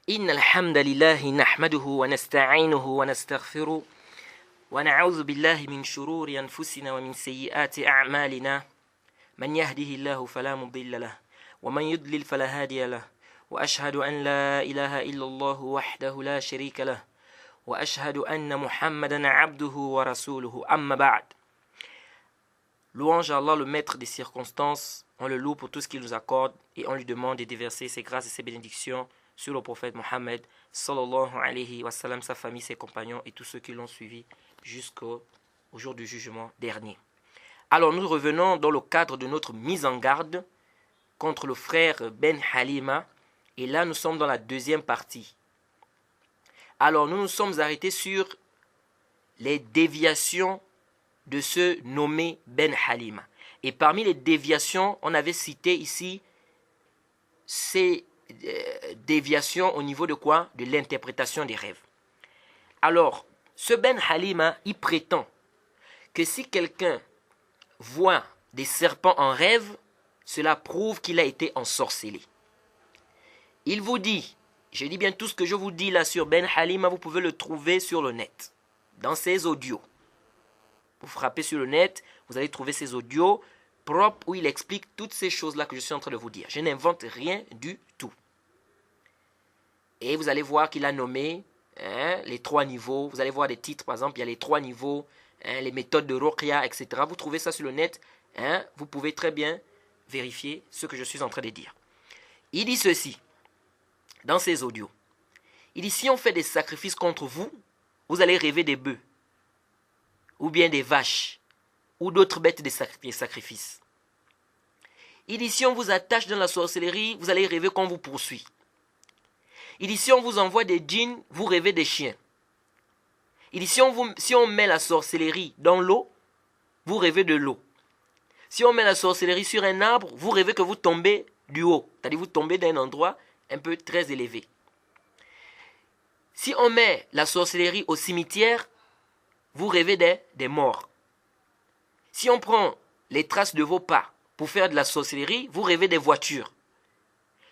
إن الحمد لله نحمده ونستعينه ونستغفره ونعوذ بالله من شرور أنفسنا ومن سيئات أعمالنا من يهده الله فلا مضل له ومن يضلل فلا هادي له وأشهد أن لا إله إلا الله وحده لا شريك له وأشهد أن محمدا عبده ورسوله أما بعد. Louange à Allah, le maître des circonstances, on le loue pour tout ce qu'il nous accorde et on lui demande de déverser ses grâces et ses bénédictions sur le prophète Mohammed sallallahu alayhi wa sallam, sa famille, ses compagnons et tous ceux qui l'ont suivi jusqu'au jour du jugement dernier. Alors nous revenons dans le cadre de notre mise en garde contre le frère Ben Halima et là nous sommes dans la deuxième partie. Alors nous nous sommes arrêtés sur les déviations de ce nommé Ben Halima. Et parmi les déviations, on avait cité ici ces déviations au niveau de quoi? De l'interprétation des rêves. Alors, ce Ben Halima, il prétend que si quelqu'un voit des serpents en rêve, cela prouve qu'il a été ensorcelé. Il vous dit, je dis bien tout ce que je vous dis là sur Ben Halima, vous pouvez le trouver sur le net, dans ses audios. Vous frappez sur le net, vous allez trouver ces audios propres où il explique toutes ces choses-là que je suis en train de vous dire. Je n'invente rien du tout. Et vous allez voir qu'il a nommé les 3 niveaux. Vous allez voir des titres, par exemple, il y a les 3 niveaux, les méthodes de Ruqya, etc. Vous trouvez ça sur le net. Vous pouvez très bien vérifier ce que je suis en train de dire. Il dit ceci, dans ses audios. Il dit, si on fait des sacrifices contre vous, vous allez rêver des bœufs, ou bien des vaches, ou d'autres bêtes des sacrifices. Il dit, si on vous attache dans la sorcellerie, vous allez rêver qu'on vous poursuit. Il dit, si on vous envoie des djinns, vous rêvez des chiens. Il dit, si on met la sorcellerie dans l'eau, vous rêvez de l'eau. Si on met la sorcellerie sur un arbre, vous rêvez que vous tombez du haut. C'est-à-dire vous tombez d'un endroit un peu très élevé. Si on met la sorcellerie au cimetière, vous rêvez des morts. Si on prend les traces de vos pas pour faire de la sorcellerie, vous rêvez des voitures.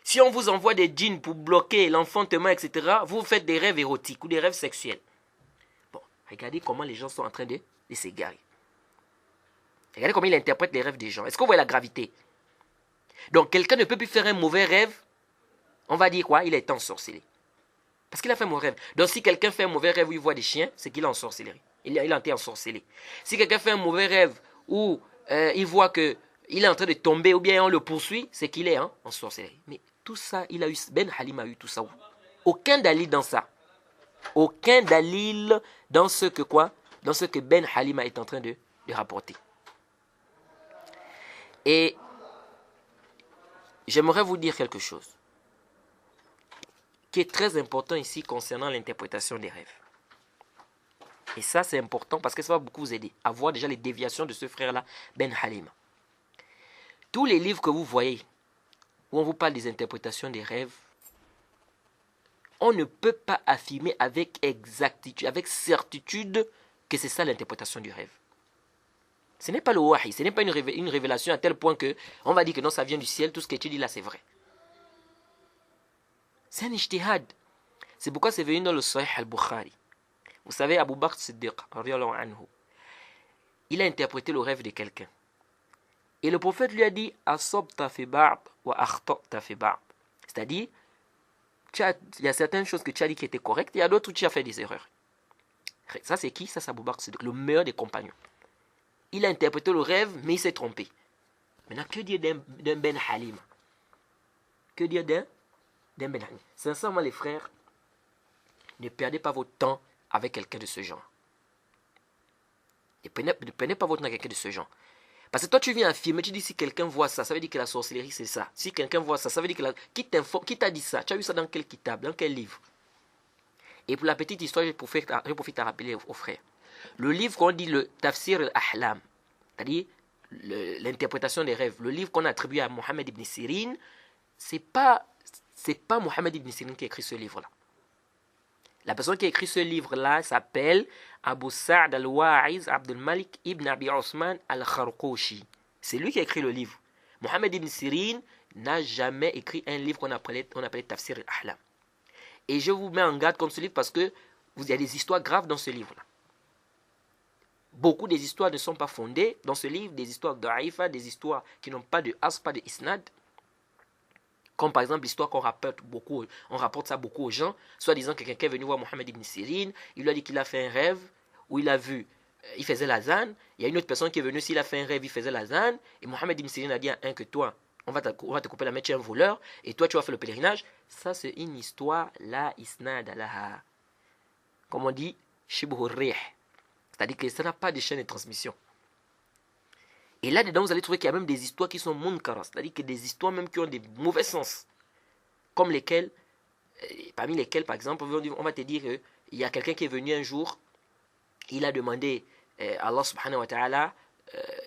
Si on vous envoie des djinns pour bloquer l'enfantement, etc., vous faites des rêves érotiques ou des rêves sexuels. Bon, regardez comment les gens sont en train de s'égarer. Regardez comment ils interprètent les rêves des gens. Est-ce que vous voyez la gravité? Donc, quelqu'un ne peut plus faire un mauvais rêve. On va dire quoi? Il est ensorcelé. Parce qu'il a fait un mauvais rêve. Donc, si quelqu'un fait un mauvais rêve où il voit des chiens, c'est qu'il est en sorcellerie. Il a été ensorcelé. Si quelqu'un fait un mauvais rêve où il voit qu'il est en train de tomber ou bien on le poursuit, c'est qu'il est en sorcellerie. Mais tout ça, Ben Halim a eu tout ça. Aucun dalil dans ça. Aucun dalil dans ce que quoi? Dans ce que Ben Halima est en train de rapporter. Et j'aimerais vous dire quelque chose qui est très important ici concernant l'interprétation des rêves. Et ça, c'est important parce que ça va beaucoup vous aider à voir déjà les déviations de ce frère-là, Ben Halima. Tous les livres que vous voyez, où on vous parle des interprétations des rêves, on ne peut pas affirmer avec exactitude, avec certitude que c'est ça l'interprétation du rêve. Ce n'est pas le wahi, ce n'est pas une révélation à tel point que on va dire que non, ça vient du ciel, tout ce que tu dis là, c'est vrai. C'est un ijtihad. C'est pourquoi c'est venu dans le Sahih al-Bukhari. Vous savez, Abu Bakr Siddiq, il a interprété le rêve de quelqu'un. Et le prophète lui a dit, Asabta fi ba'd wa akhta'ta fi ba'd. C'est-à-dire, il y a certaines choses que tu as dit qui étaient correctes, il y a d'autres où tu as fait des erreurs. Ça, c'est qui? Ça, c'est Abu Bakr Siddiq, le meilleur des compagnons. Il a interprété le rêve, mais il s'est trompé. Maintenant, que dire d'un Ben Halima? Que dire d'un Ben Halima? Sincèrement, les frères, ne perdez pas votre temps avec quelqu'un de ce genre. Ne prenez pas votre temps avec quelqu'un de ce genre. Parce que toi, tu viens affirmer, tu dis si quelqu'un voit ça, ça veut dire que la sorcellerie, c'est ça. Si quelqu'un voit ça, ça veut dire que qui t'a dit ça? Tu as vu ça dans quel kitab, dans quel livre? Et pour la petite histoire, je profite à rappeler aux frères. Le livre qu'on dit le Tafsir al-Ahlam, c'est-à-dire l'interprétation des rêves, le livre qu'on a attribué à Mohammed ibn Sirin, c'est pas Mohammed ibn Sirin qui a écrit ce livre-là. La personne qui a écrit ce livre-là s'appelle Abu Sa'd al-Wa'iz Abdul Malik ibn Abi Osman al-Kharqoshi. C'est lui qui a écrit le livre. Mohammed ibn Sirin n'a jamais écrit un livre qu'on appelait Tafsir al-Ahlam. Et je vous mets en garde contre ce livre parce que il y a des histoires graves dans ce livre-là. Beaucoup des histoires ne sont pas fondées dans ce livre, des histoires d'Aïfa, des histoires qui n'ont pas de as, pas de isnad. Comme par exemple l'histoire qu'on rapporte beaucoup, on rapporte ça beaucoup aux gens, soit disant que quelqu'un est venu voir Mohammed ibn Sirin, il lui a dit qu'il a fait un rêve où il a vu, il faisait l'azan, il y a une autre personne qui est venue, s'il a fait un rêve, il faisait l'azan, et Mohammed ibn Sirin a dit à un que toi, on va te couper la main, tu es un voleur, et toi tu vas faire le pèlerinage. Ça c'est une histoire, la isnad alaha. Comme on dit, shibhu rih. C'est-à-dire que ça n'a pas de chaîne de transmission. Et là-dedans, vous allez trouver qu'il y a même des histoires qui sont munkara, c'est-à-dire que des histoires même qui ont des mauvais sens. Comme lesquelles, parmi lesquelles, par exemple, on va te dire qu'il y a quelqu'un qui est venu un jour, il a demandé à Allah subhanahu wa ta'ala,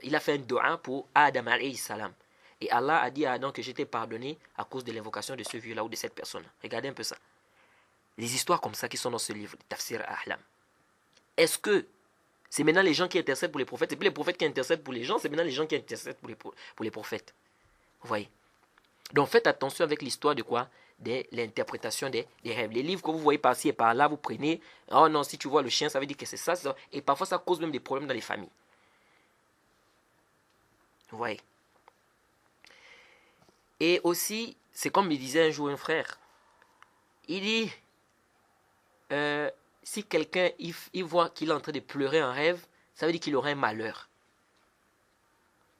il a fait un dua pour Adam alayhi salam. Et Allah a dit à Adam que j'étais pardonné à cause de l'invocation de ce vieux-là ou de cette personne. Regardez un peu ça. Les histoires comme ça qui sont dans ce livre, Tafsir Ahlam. Est-ce que c'est maintenant les gens qui intercèdent pour les prophètes, c'est plus les prophètes qui intercèdent pour les gens, c'est maintenant les gens qui intercèdent pour les prophètes. Vous voyez? Donc faites attention avec l'histoire de quoi? De l'interprétation des rêves. Les livres que vous voyez par-ci et par-là, vous prenez, oh non, si tu vois le chien, ça veut dire que c'est ça, et parfois ça cause même des problèmes dans les familles. Vous voyez? Et aussi, c'est comme me disait un jour un frère, il dit, si quelqu'un il voit qu'il est en train de pleurer en rêve, ça veut dire qu'il aurait un malheur.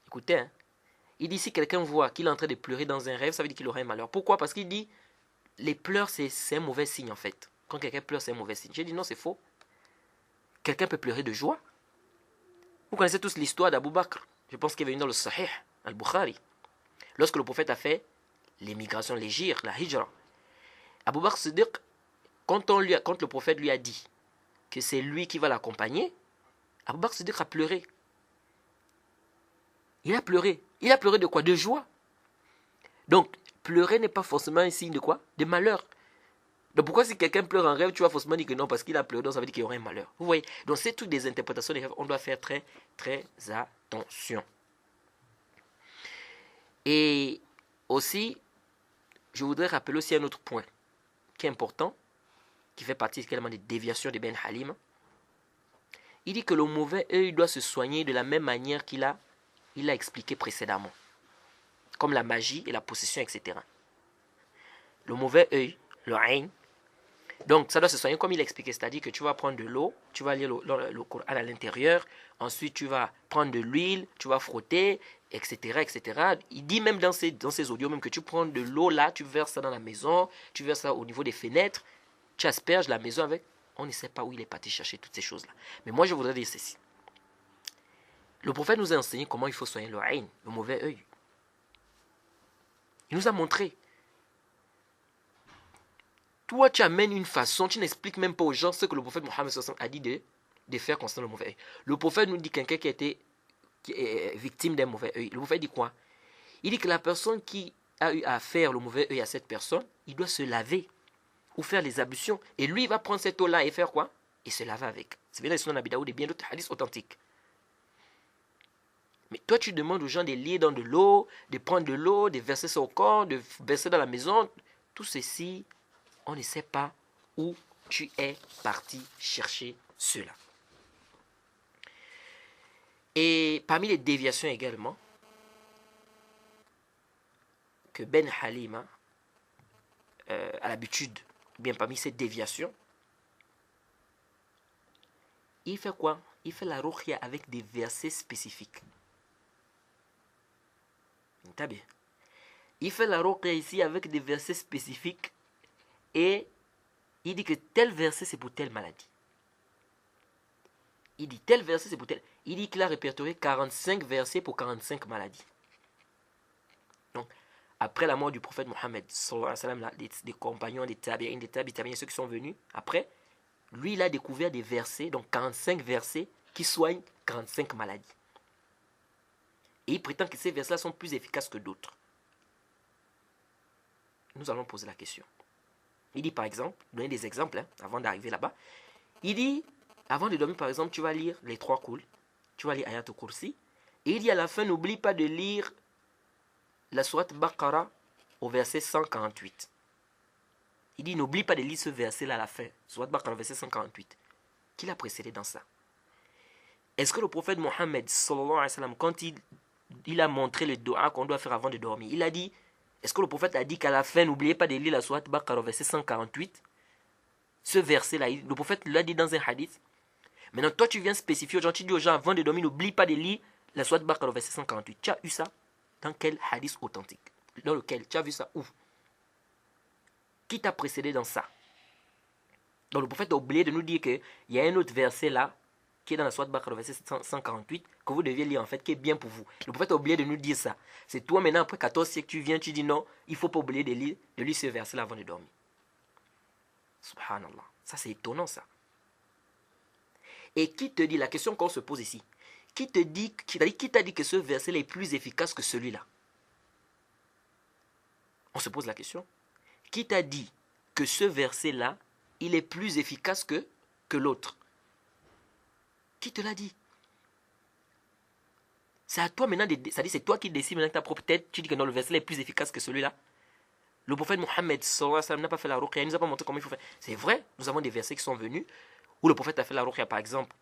Écoutez, hein? Il dit si quelqu'un voit qu'il est en train de pleurer dans un rêve, ça veut dire qu'il aurait un malheur. Pourquoi? Parce qu'il dit les pleurs c'est un mauvais signe en fait. Quand quelqu'un pleure, c'est un mauvais signe. J'ai dit non, c'est faux. Quelqu'un peut pleurer de joie. Vous connaissez tous l'histoire d'Abu Bakr. Je pense qu'il est venu dans le Sahih al-Bukhari. Lorsque le prophète a fait l'émigration, l'hégire, la hijra, Abu Bakr Siddiq, quand le prophète lui a dit que c'est lui qui va l'accompagner, Abu Bakr Siddiq a pleuré. Il a pleuré. Il a pleuré de quoi? De joie. Donc, pleurer n'est pas forcément un signe de quoi? De malheur. Donc, pourquoi si quelqu'un pleure en rêve, tu vas forcément dire que non, parce qu'il a pleuré, donc ça veut dire qu'il y aura un malheur. Vous voyez? Donc, c'est toutes des interprétations des rêves. On doit faire très, très attention. Et aussi, je voudrais rappeler aussi un autre point qui est important, qui fait partie également des déviations de Ben Halim. Il dit que le mauvais œil doit se soigner de la même manière qu'il a expliqué précédemment, comme la magie et la possession, etc. Le mauvais œil, le ayn, donc ça doit se soigner comme il a expliqué, c'est-à-dire que tu vas prendre de l'eau, tu vas lire le Coran à l'intérieur, ensuite tu vas prendre de l'huile, tu vas frotter, etc., etc. Il dit même dans ces audios même que tu prends de l'eau là, tu verses ça dans la maison, tu verses ça au niveau des fenêtres, tu asperges la maison avec. On ne sait pas où il est parti chercher toutes ces choses-là. Mais moi je voudrais dire ceci. Le prophète nous a enseigné comment il faut soigner le ayn, le mauvais œil. Il nous a montré. Toi, tu amènes une façon, tu n'expliques même pas aux gens ce que le prophète Mohammed a dit de faire concernant le mauvais œil. Le prophète nous dit quelqu'un qui est victime d'un mauvais œil. Le prophète dit quoi? Il dit que la personne qui a eu à faire le mauvais œil à cette personne, il doit se laver ou faire les ablutions. Et lui, il va prendre cette eau-là et faire quoi? Et se laver avec. C'est bien dans Abi Daoud et bien d'autres hadiths authentiques. Mais toi, tu demandes aux gens de lire dans de l'eau, de prendre de l'eau, de verser ça au corps, de verser dans la maison. Tout ceci, on ne sait pas où tu es parti chercher cela. Et parmi les déviations également, que Ben Halim a l'habitude, bien parmi ces déviations, il fait quoi? Il fait la ruqya avec des versets spécifiques. Bien. Il fait la ruqya ici avec des versets spécifiques et il dit que tel verset c'est pour telle maladie. Il dit tel verset c'est pour tel. Il dit qu'il a répertorié 45 versets pour 45 maladies. Donc, après la mort du prophète Mohammed, des compagnons, des tabi'in, ceux qui sont venus après, lui il a découvert des versets, donc 45 versets qui soignent 45 maladies. Et il prétend que ces versets-là sont plus efficaces que d'autres. Nous allons poser la question. Il dit par exemple, donner des exemples avant d'arriver là-bas. Il dit, avant de dormir par exemple, tu vas lire les 3 couls, tu vas lire Ayat al-Kursi, et il dit à la fin, n'oublie pas de lire la sourate Baqara au verset 148. Il dit, n'oublie pas de lire ce verset-là à la fin. Surat Baqarah, verset 148. Qui l'a précédé dans ça? Est-ce que le prophète Mohammed, sallallahu alayhi wa sallam, quand il a montré le dua qu'on doit faire avant de dormir, il a dit, est-ce que le prophète a dit qu'à la fin, n'oubliez pas de lire la Surat Baqarah, verset 148? Ce verset-là, le prophète l'a dit dans un hadith. Maintenant, toi, tu viens spécifier aux gens, tu dis aux gens, avant de dormir, n'oublie pas de lire la Surat Baqarah, verset 148. Tu as eu ça dans quel hadith authentique? Dans lequel? Tu as vu ça où? Qui t'a précédé dans ça? Donc le prophète a oublié de nous dire qu'il y a un autre verset là, qui est dans la Sourate Baqarah, verset 148, que vous deviez lire en fait, qui est bien pour vous. Le prophète a oublié de nous dire ça. C'est toi maintenant, après 14 siècles, tu viens, tu dis non, il ne faut pas oublier de lire ce verset là avant de dormir. Subhanallah. Ça c'est étonnant ça. Et qui te dit, la question qu'on se pose ici, qui t'a dit que ce verset là est plus efficace que celui-là? On se pose la question. Qui t'a dit que ce verset-là, il est plus efficace que l'autre? Qui te l'a dit? C'est à toi maintenant, c'est-à-dire c'est toi qui décides maintenant que ta propre tête, tu dis que non, le verset-là est plus efficace que celui-là. Le prophète Mohammed sallallahu alayhi wa sallam n'a pas fait la ruqya, il ne nous a pas montré comment il faut faire. C'est vrai, nous avons des versets qui sont venus où le prophète a fait la ruqya, par exemple.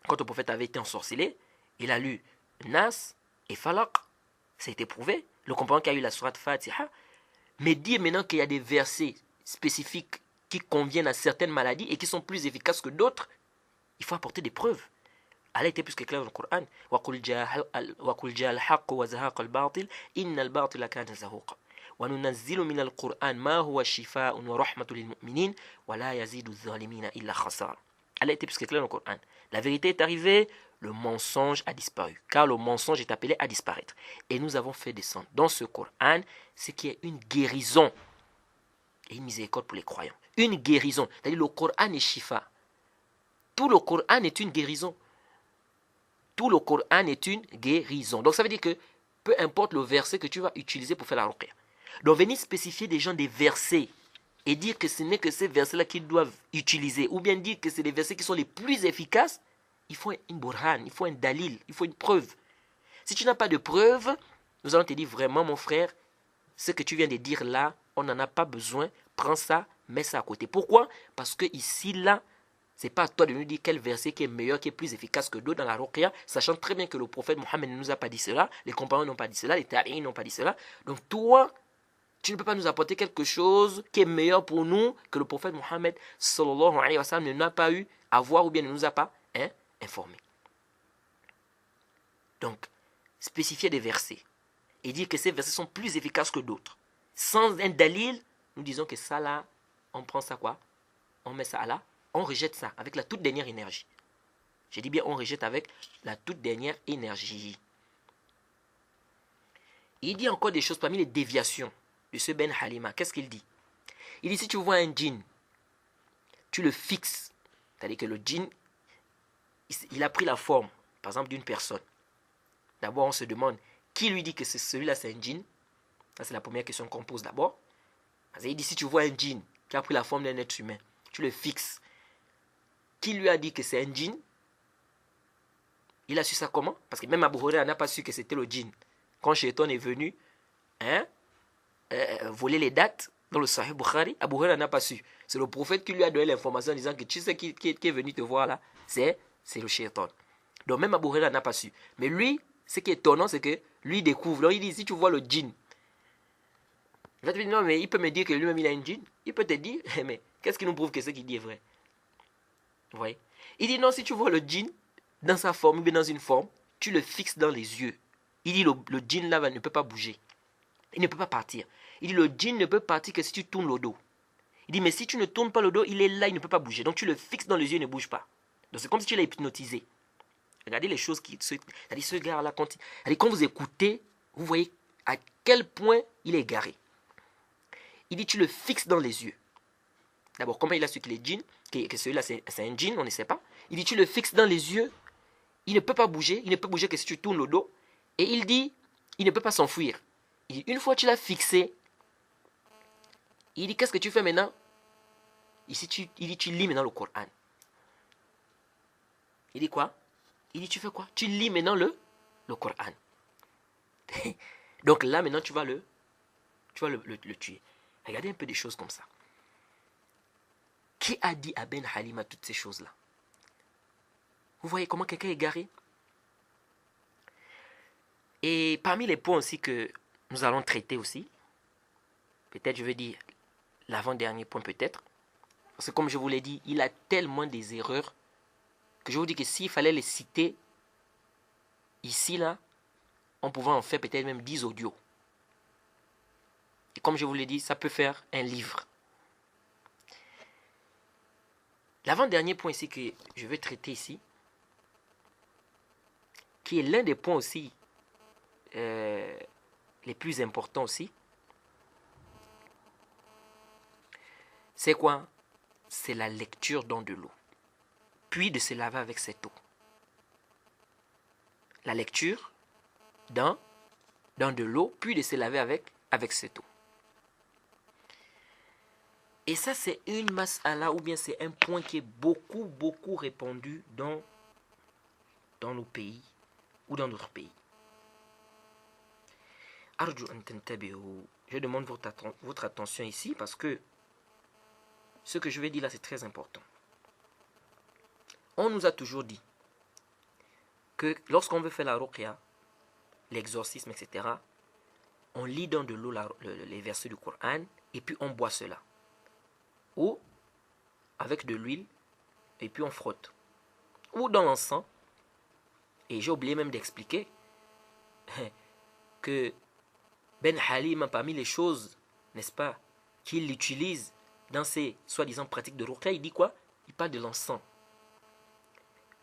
Quand le prophète avait été ensorcelé, il a lu Nas et Falaq. Ça a été prouvé. Le compagnon qui a eu la sourate Fatiha. Mais dire maintenant qu'il y a des versets spécifiques qui conviennent à certaines maladies et qui sont plus efficaces que d'autres, il faut apporter des preuves. Allah était plus que clair dans le Coran. وَقُلْ جَاءَ الْحَقُّ وَزَهَقَ الْبَاطِلِ إِنَّ الْبَاطِلَ كَانَ زَهُوقًا وَنُنَزِّلُ مِنَ الْقُرْآنِ مَا هُوَ شِفَاءٌ وَرَحْمَةٌ لِلْمُؤْمِنِينَ وَلَا يَزِيدُ الظَّالِمِينَ إِلَّا خَسَارًا. Allah était plus que clair dans le Coran. La vérité est arrivée, le mensonge a disparu. Car le mensonge est appelé à disparaître. Et nous avons fait descendre dans ce Coran ce qui est une guérison et une miséricorde pour les croyants. Une guérison. C'est-à-dire le Coran est shifa. Tout le Coran est une guérison. Tout le Coran est une guérison. Donc ça veut dire que peu importe le verset que tu vas utiliser pour faire la ruqya. Donc venir spécifier des gens des versets et dire que ce n'est que ces versets-là qu'ils doivent utiliser, ou bien dire que c'est les versets qui sont les plus efficaces, il faut une burhan, il faut un dalil, il faut une preuve. Si tu n'as pas de preuve, nous allons te dire vraiment mon frère, ce que tu viens de dire là, on n'en a pas besoin, prends ça, mets ça à côté. Pourquoi? Parce que ici, là, c'est pas à toi de nous dire quel verset qui est meilleur, qui est plus efficace que d'autres dans la ruqya, sachant très bien que le prophète Mohammed ne nous a pas dit cela, les compagnons n'ont pas dit cela, les tabi'in n'ont pas dit cela. Donc toi, tu ne peux pas nous apporter quelque chose qui est meilleur pour nous que le prophète Mohammed sallallahu alayhi wa sallam ne nous a pas eu à voir ou bien ne nous a pas informé. Donc, spécifier des versets et dire que ces versets sont plus efficaces que d'autres. Sans un dalil, nous disons que ça là, on prend ça quoi? On met ça là, on rejette ça avec la toute dernière énergie. Je dis bien on rejette avec la toute dernière énergie. Il dit encore des choses parmi les déviations de ce Ben Halima. Qu'est-ce qu'il dit? Il dit si tu vois un djinn, tu le fixes. C'est-à-dire que le djinn, il a pris la forme, par exemple, d'une personne. D'abord, on se demande, qui lui dit que celui-là c'est un djinn? Ça, c'est la première question qu'on pose d'abord. Il dit, si tu vois un djinn qui a pris la forme d'un être humain, tu le fixes. Qui lui a dit que c'est un djinn? Il a su ça comment? Parce que même Abu Huraira n'a pas su que c'était le djinn. Quand Shaitan est venu voler les dates dans le Sahih Bukhari, Abu Huraira n'a pas su. C'est le prophète qui lui a donné l'information en disant que tu sais qui est venu te voir là, c'est le Shaitan. Donc même Abu Huraira n'a pas su. Mais lui, ce qui est étonnant, c'est que lui découvre. Donc il dit, si tu vois le djinn, il va te dire, non, mais il peut me dire que lui-même il a un djinn. Il peut te dire, mais qu'est-ce qui nous prouve que ce qu'il dit est vrai? Vous voyez? Il dit, non, si tu vois le djinn dans sa forme, ou dans une forme, tu le fixes dans les yeux. Il dit, le djinn là ne peut pas bouger. Il ne peut pas partir. Il dit, le djinn ne peut partir que si tu tournes le dos. Il dit, mais si tu ne tournes pas le dos, il est là, il ne peut pas bouger. Donc tu le fixes dans les yeux, il ne bouge pas. Donc c'est comme si tu l'as hypnotisé. Regardez les choses qui... C'est-à-dire ce gars-là, quand vous écoutez, vous voyez à quel point il est égaré. Il dit, tu le fixes dans les yeux. D'abord, comment il a su qu'il est djinn, que celui-là c'est un djinn, on ne sait pas. Il dit, tu le fixes dans les yeux, il ne peut pas bouger, il ne peut bouger que si tu tournes le dos. Et il dit, il ne peut pas s'enfuir. Il dit, une fois que tu l'as fixé, il dit, qu'est-ce que tu fais maintenant? Ici, il dit, tu lis maintenant le Coran. Il dit quoi? Il dit, tu fais quoi? Tu lis maintenant le Coran. Donc là, maintenant, tu vas le tuer. Regardez un peu des choses comme ça. Qui a dit à Ben Halima toutes ces choses-là? Vous voyez comment quelqu'un est égaré? Et parmi les points aussi que nous allons traiter aussi, peut-être je veux dire l'avant-dernier point peut-être, parce que comme je vous l'ai dit, il a tellement des erreurs que je vous dis que s'il fallait les citer ici, là, on pouvait en faire peut-être même 10 audios. Et comme je vous l'ai dit, ça peut faire un livre. L'avant-dernier point ici que je vais traiter ici, qui est l'un des points aussi les plus importants aussi, c'est quoi? C'est la lecture dans de l'eau, puis de se laver avec cette eau. La lecture dans de l'eau, puis de se laver avec cette eau. Et ça, c'est une mas'ala, ou bien c'est un point qui est beaucoup répandu dans nos pays, ou dans d'autres pays. Je demande votre attention ici, parce que ce que je vais dire là, c'est très important. On nous a toujours dit que lorsqu'on veut faire la ruqya, l'exorcisme, etc., on lit dans de l'eau les versets du Coran, et puis on boit cela. Ou avec de l'huile, et puis on frotte. Ou dans l'encens. Et j'ai oublié même d'expliquer que Ben Halim, parmi les choses, n'est-ce pas, qu'il utilise dans ses soi-disant pratiques de ruqya, il dit quoi? Il parle de l'encens.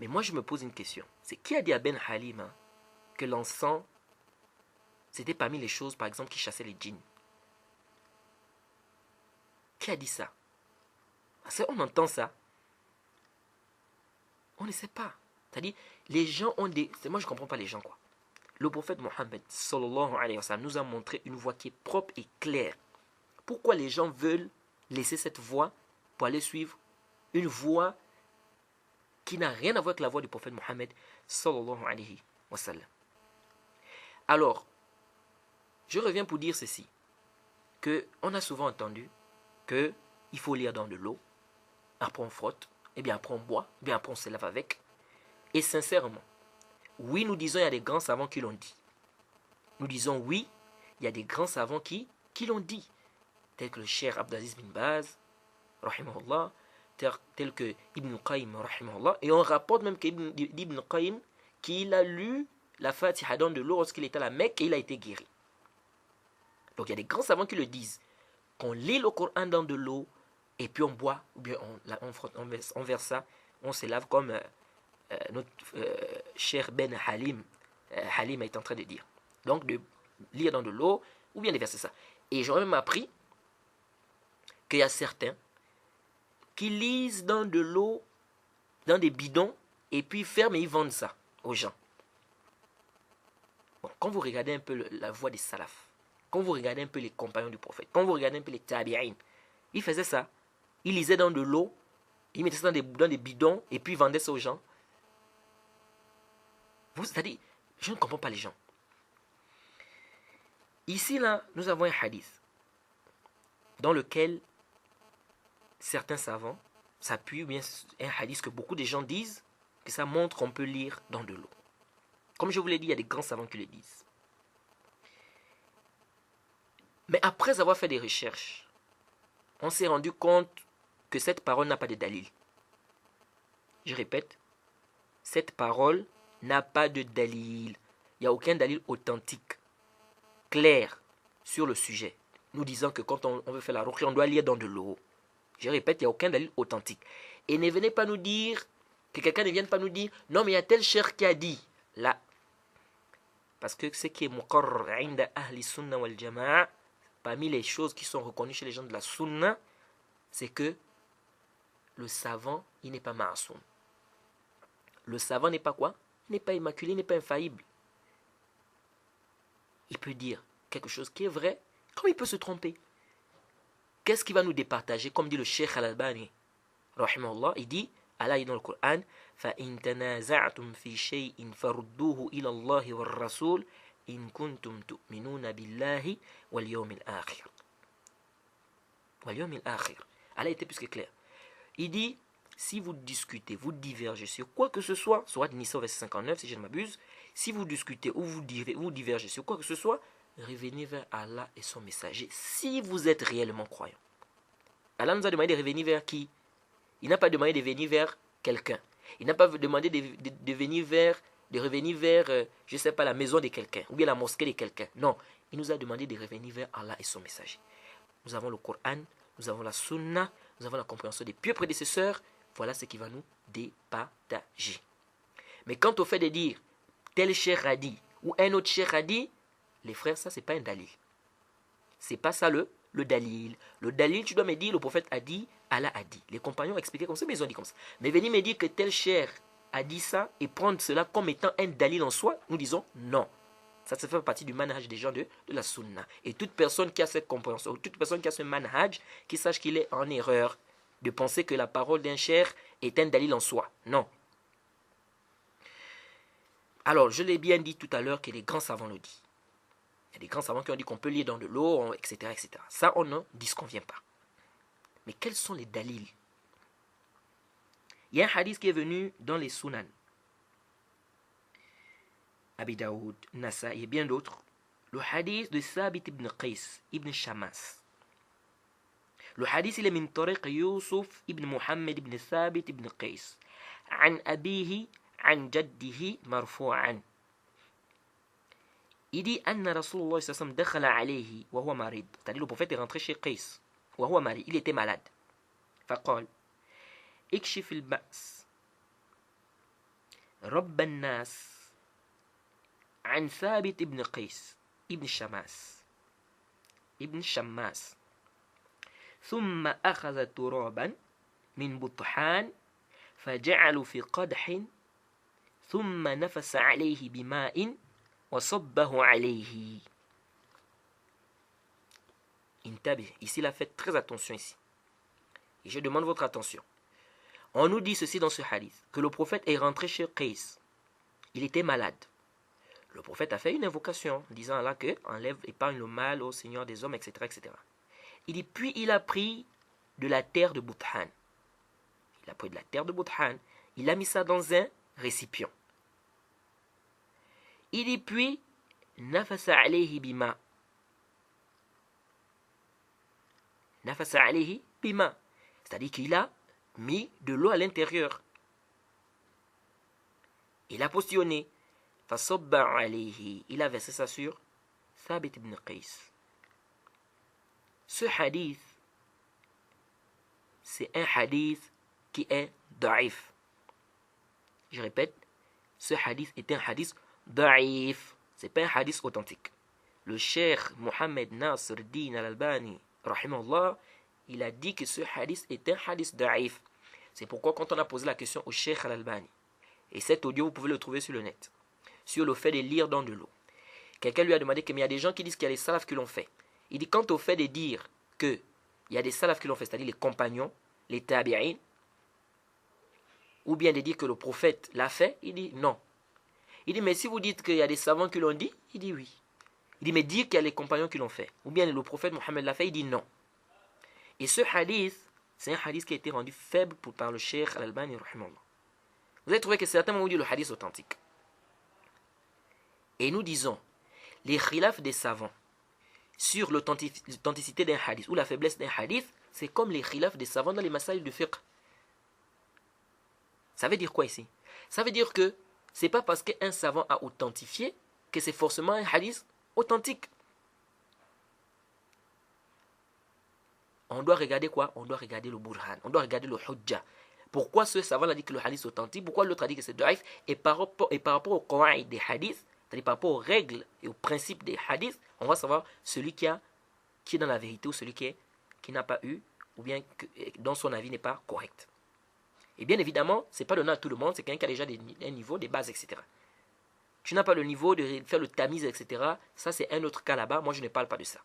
Mais moi je me pose une question. C'est qui a dit à Ben Halim que l'encens, c'était parmi les choses, par exemple, qui chassaient les djinns? Qui a dit ça? Parce qu'on entend ça. On ne sait pas. C'est-à-dire, les gens ont des... Moi, je ne comprends pas les gens, quoi. Le prophète Mohammed, sallallahu alayhi wa sallam, nous a montré une voie qui est propre et claire. Pourquoi les gens veulent laisser cette voie pour aller suivre une voie qui n'a rien à voir avec la voie du prophète Mohammed, sallallahu alayhi wa sallam? Alors, je reviens pour dire ceci, que on a souvent entendu que il faut lire dans de l'eau, après on frotte, et bien après on boit, et bien après on se lave avec. Et sincèrement, oui, nous disons il y a des grands savants qui l'ont dit. Nous disons oui, il y a des grands savants qui l'ont dit, tels que le Cheikh Abdelaziz bin Baz, rahimahullah, tel que Ibn Qayyim, rahimahullah, et on rapporte même qu'Ibn Qayyim qu'il a lu la Fatiha dans de l'eau lorsqu'il était à la Mecque et il a été guéri. Donc il y a des grands savants qui le disent, qu'on lit le Coran dans de l'eau et puis on boit, ou bien on verse ça, on se lave comme notre cher Ben Halim est en train de dire. Donc de lire dans de l'eau ou bien de verser ça. Et j'aurais même appris qu'il y a certains qui lisent dans de l'eau, dans des bidons, et puis ferment et ils vendent ça aux gens. Bon, quand vous regardez un peu la voie des salafs, quand vous regardez un peu les compagnons du prophète, quand vous regardez un peu les tabi'in, ils faisaient ça. Ils lisaient dans de l'eau, ils mettaient ça dans des bidons, et puis ils vendaient ça aux gens. C'est-à-dire, je ne comprends pas les gens. Ici, là, nous avons un hadith dans lequel certains savants s'appuient, ou bien un hadith que beaucoup de gens disent, que ça montre qu'on peut lire dans de l'eau. Comme je vous l'ai dit, il y a des grands savants qui le disent. Mais après avoir fait des recherches, on s'est rendu compte que cette parole n'a pas de dalil. Je répète, cette parole n'a pas de dalil. Il n'y a aucun dalil authentique, clair, sur le sujet. Nous disons que quand on veut faire la ruqya, on doit lire dans de l'eau. Je répète, il n'y a aucun dalil authentique. Et ne venez pas nous dire, que quelqu'un ne vienne pas nous dire, non mais il y a tel cheikh qui a dit. Là. Parce que ce qui est muqarrar inda ahli sunna wal jama'a, parmi les choses qui sont reconnues chez les gens de la sunna, c'est que le savant, il n'est pas ma'asoum. Le savant n'est pas quoi? Il n'est pas immaculé, il n'est pas infaillible. Il peut dire quelque chose qui est vrai, comme il peut se tromper. Qu'est-ce qui va nous départager? Comme dit le Cheikh Al-Albani, rahimahullah, il dit, Allah dit dans le Coran, فَإِن تَنَازَعْتُمْ فِي شَيْءٍ فَرُدُّوهُ إِلَى اللَّهِ وَالرَّسُولِ إِن كُنتُمْ تُؤْمِنُونَ بِاللَّهِ وَالْيَوْمِ الْآخِرِ. Allah était plus que clair. Il dit, si vous discutez, vous divergez sur quoi que ce soit, soit Nisa verset 59 si je ne m'abuse, si vous discutez ou vous divergez sur quoi que ce soit, revenez vers Allah et son messager si vous êtes réellement croyant. Allah nous a demandé de revenir vers qui? Il n'a pas demandé de venir vers quelqu'un. Il n'a pas demandé de revenir vers, je ne sais pas, la maison de quelqu'un ou bien la mosquée de quelqu'un. Non, il nous a demandé de revenir vers Allah et son messager. Nous avons le Coran, nous avons la Sunna, nous avons la compréhension des pieux prédécesseurs. Voilà ce qui va nous départager. Mais quant au fait de dire tel cheikh a dit ou un autre cheikh a dit, les frères, ça c'est pas un dalil. C'est pas ça le dalil. Le dalil, tu dois me dire le prophète a dit, Allah a dit. Les compagnons ont expliqué comme ça, mais ils ont dit comme ça. Mais venir me dire que tel cheikh a dit ça et prendre cela comme étant un dalil en soi, nous disons non. Ça fait partie du manhaj des gens de la sunna. Et toute personne qui a cette compréhension, toute personne qui a ce manhaj, qui sache qu'il est en erreur de penser que la parole d'un cheikh est un dalil en soi. Non. Alors, je l'ai bien dit tout à l'heure que les grands savants le disent. Il y a des grands savants qui ont dit qu'on peut lire dans de l'eau, etc., etc. Ça, on ne disconvient pas. Mais quels sont les dalils? Il y a un hadith qui est venu dans les Sunan. Abi Daoud, Nasa et bien d'autres. Le hadith de Sabit ibn Qais, ibn Shammas. Le hadith, il est min tariq Yusuf ibn Muhammad ibn Sabit ibn Qais. An abihi, an jaddihi, marfu'an. Il dit Anna Rasulullah sallallahu alayhi wa sallam dakhala alayhi wa huwa marid. C'est-à-dire le prophète est rentré chez Qais. Wa huwa marid. Il était malade. Faqal ikshif al-ba's Rabb an-nas عن ثابت ابن قيس ابن شماس ثم أخذ ترابا من بطحان فجعل في قدح ثم نفس عليه بماء وصبه عليه. Intabih. Ici, il a fait très attention ici. Et je demande votre attention. On nous dit ceci dans ce hadith, que le prophète est rentré chez Qais. Il était malade. Le prophète a fait une invocation, disant à Allah que enlève, épargne le mal au Seigneur des hommes, etc., etc. Il dit, puis il a pris de la terre de Bouthan. Il a pris de la terre de Bouthan. Il a mis ça dans un récipient. Il dit, puis, nafasa alayhi bima. Nafasa alayhi bima. C'est-à-dire qu'il a mis de l'eau à l'intérieur. Il a postillonné. Fasabba alayhi. Il a versé ça sur Thabit ibn Qais. Ce hadith, c'est un hadith qui est da'if. Je répète, ce hadith est un hadith da'if. Ce n'est pas un hadith authentique. Le cheikh Mohammed Nasr Din al-Albani, rahimahullah, il a dit que ce hadith est un hadith da'if. C'est pourquoi quand on a posé la question au cheikh al-Albani, et cet audio vous pouvez le trouver sur le net, sur le fait de lire dans de l'eau. Quelqu'un lui a demandé qu'il y a des gens qui disent qu'il y a des salafs qui l'ont fait. Il dit, quant au fait de dire qu'il y a des salafs qui l'ont fait, c'est-à-dire les compagnons, les tabi'in, ou bien de dire que le prophète l'a fait, il dit non. Il dit, mais si vous dites qu'il y a des savants qui l'ont dit, il dit oui. Il dit, mais dire qu'il y a les compagnons qui l'ont fait, ou bien le prophète Mohammed l'a fait, il dit non. Et ce hadith, c'est un hadith qui a été rendu faible par le cheikh al-Albani, rahimahullah. Vous avez trouvé que certains m'ont dit le hadith authentique. Et nous disons, les khilaf des savants sur l'authenticité d'un hadith ou la faiblesse d'un hadith, c'est comme les khilaf des savants dans les masaïl de fiqh. Ça veut dire quoi ici? Ça veut dire que c'est pas parce qu'un savant a authentifié que c'est forcément un hadith authentique. On doit regarder quoi? On doit regarder le burhan, on doit regarder le hujja. Pourquoi ce savant a dit que le hadith est authentique? Pourquoi l'autre a dit que c'est daif? Et par rapport au qawaïd des hadiths, c'est-à-dire par rapport aux règles et aux principes des hadiths, on va savoir celui qui est dans la vérité ou celui qui n'a pas eu, ou bien dont son avis n'est pas correct. Et bien évidemment, ce n'est pas donné à tout le monde, c'est quelqu'un qui a déjà un niveau, des bases, etc. Tu n'as pas le niveau de faire le tamiz, etc. Ça, c'est un autre cas là-bas. Moi, je ne parle pas de ça.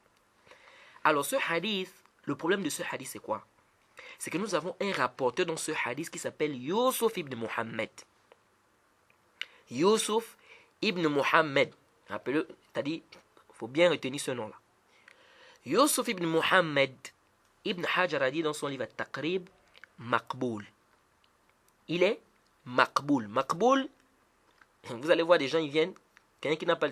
Alors, ce hadith, le problème de ce hadith, c'est quoi? C'est que nous avons un rapporteur dans ce hadith qui s'appelle Yusuf ibn Muhammad. Yusuf ibn Muhammad. Rappelez-le, c'est-à-dire, il faut bien retenir ce nom-là. Yusuf ibn Muhammad, Ibn Hajar a dit dans son livre At-Taqrib, maqboul. Il est maqboul. Maqboul, vous allez voir des gens, ils viennent, quelqu'un qui n'a pas,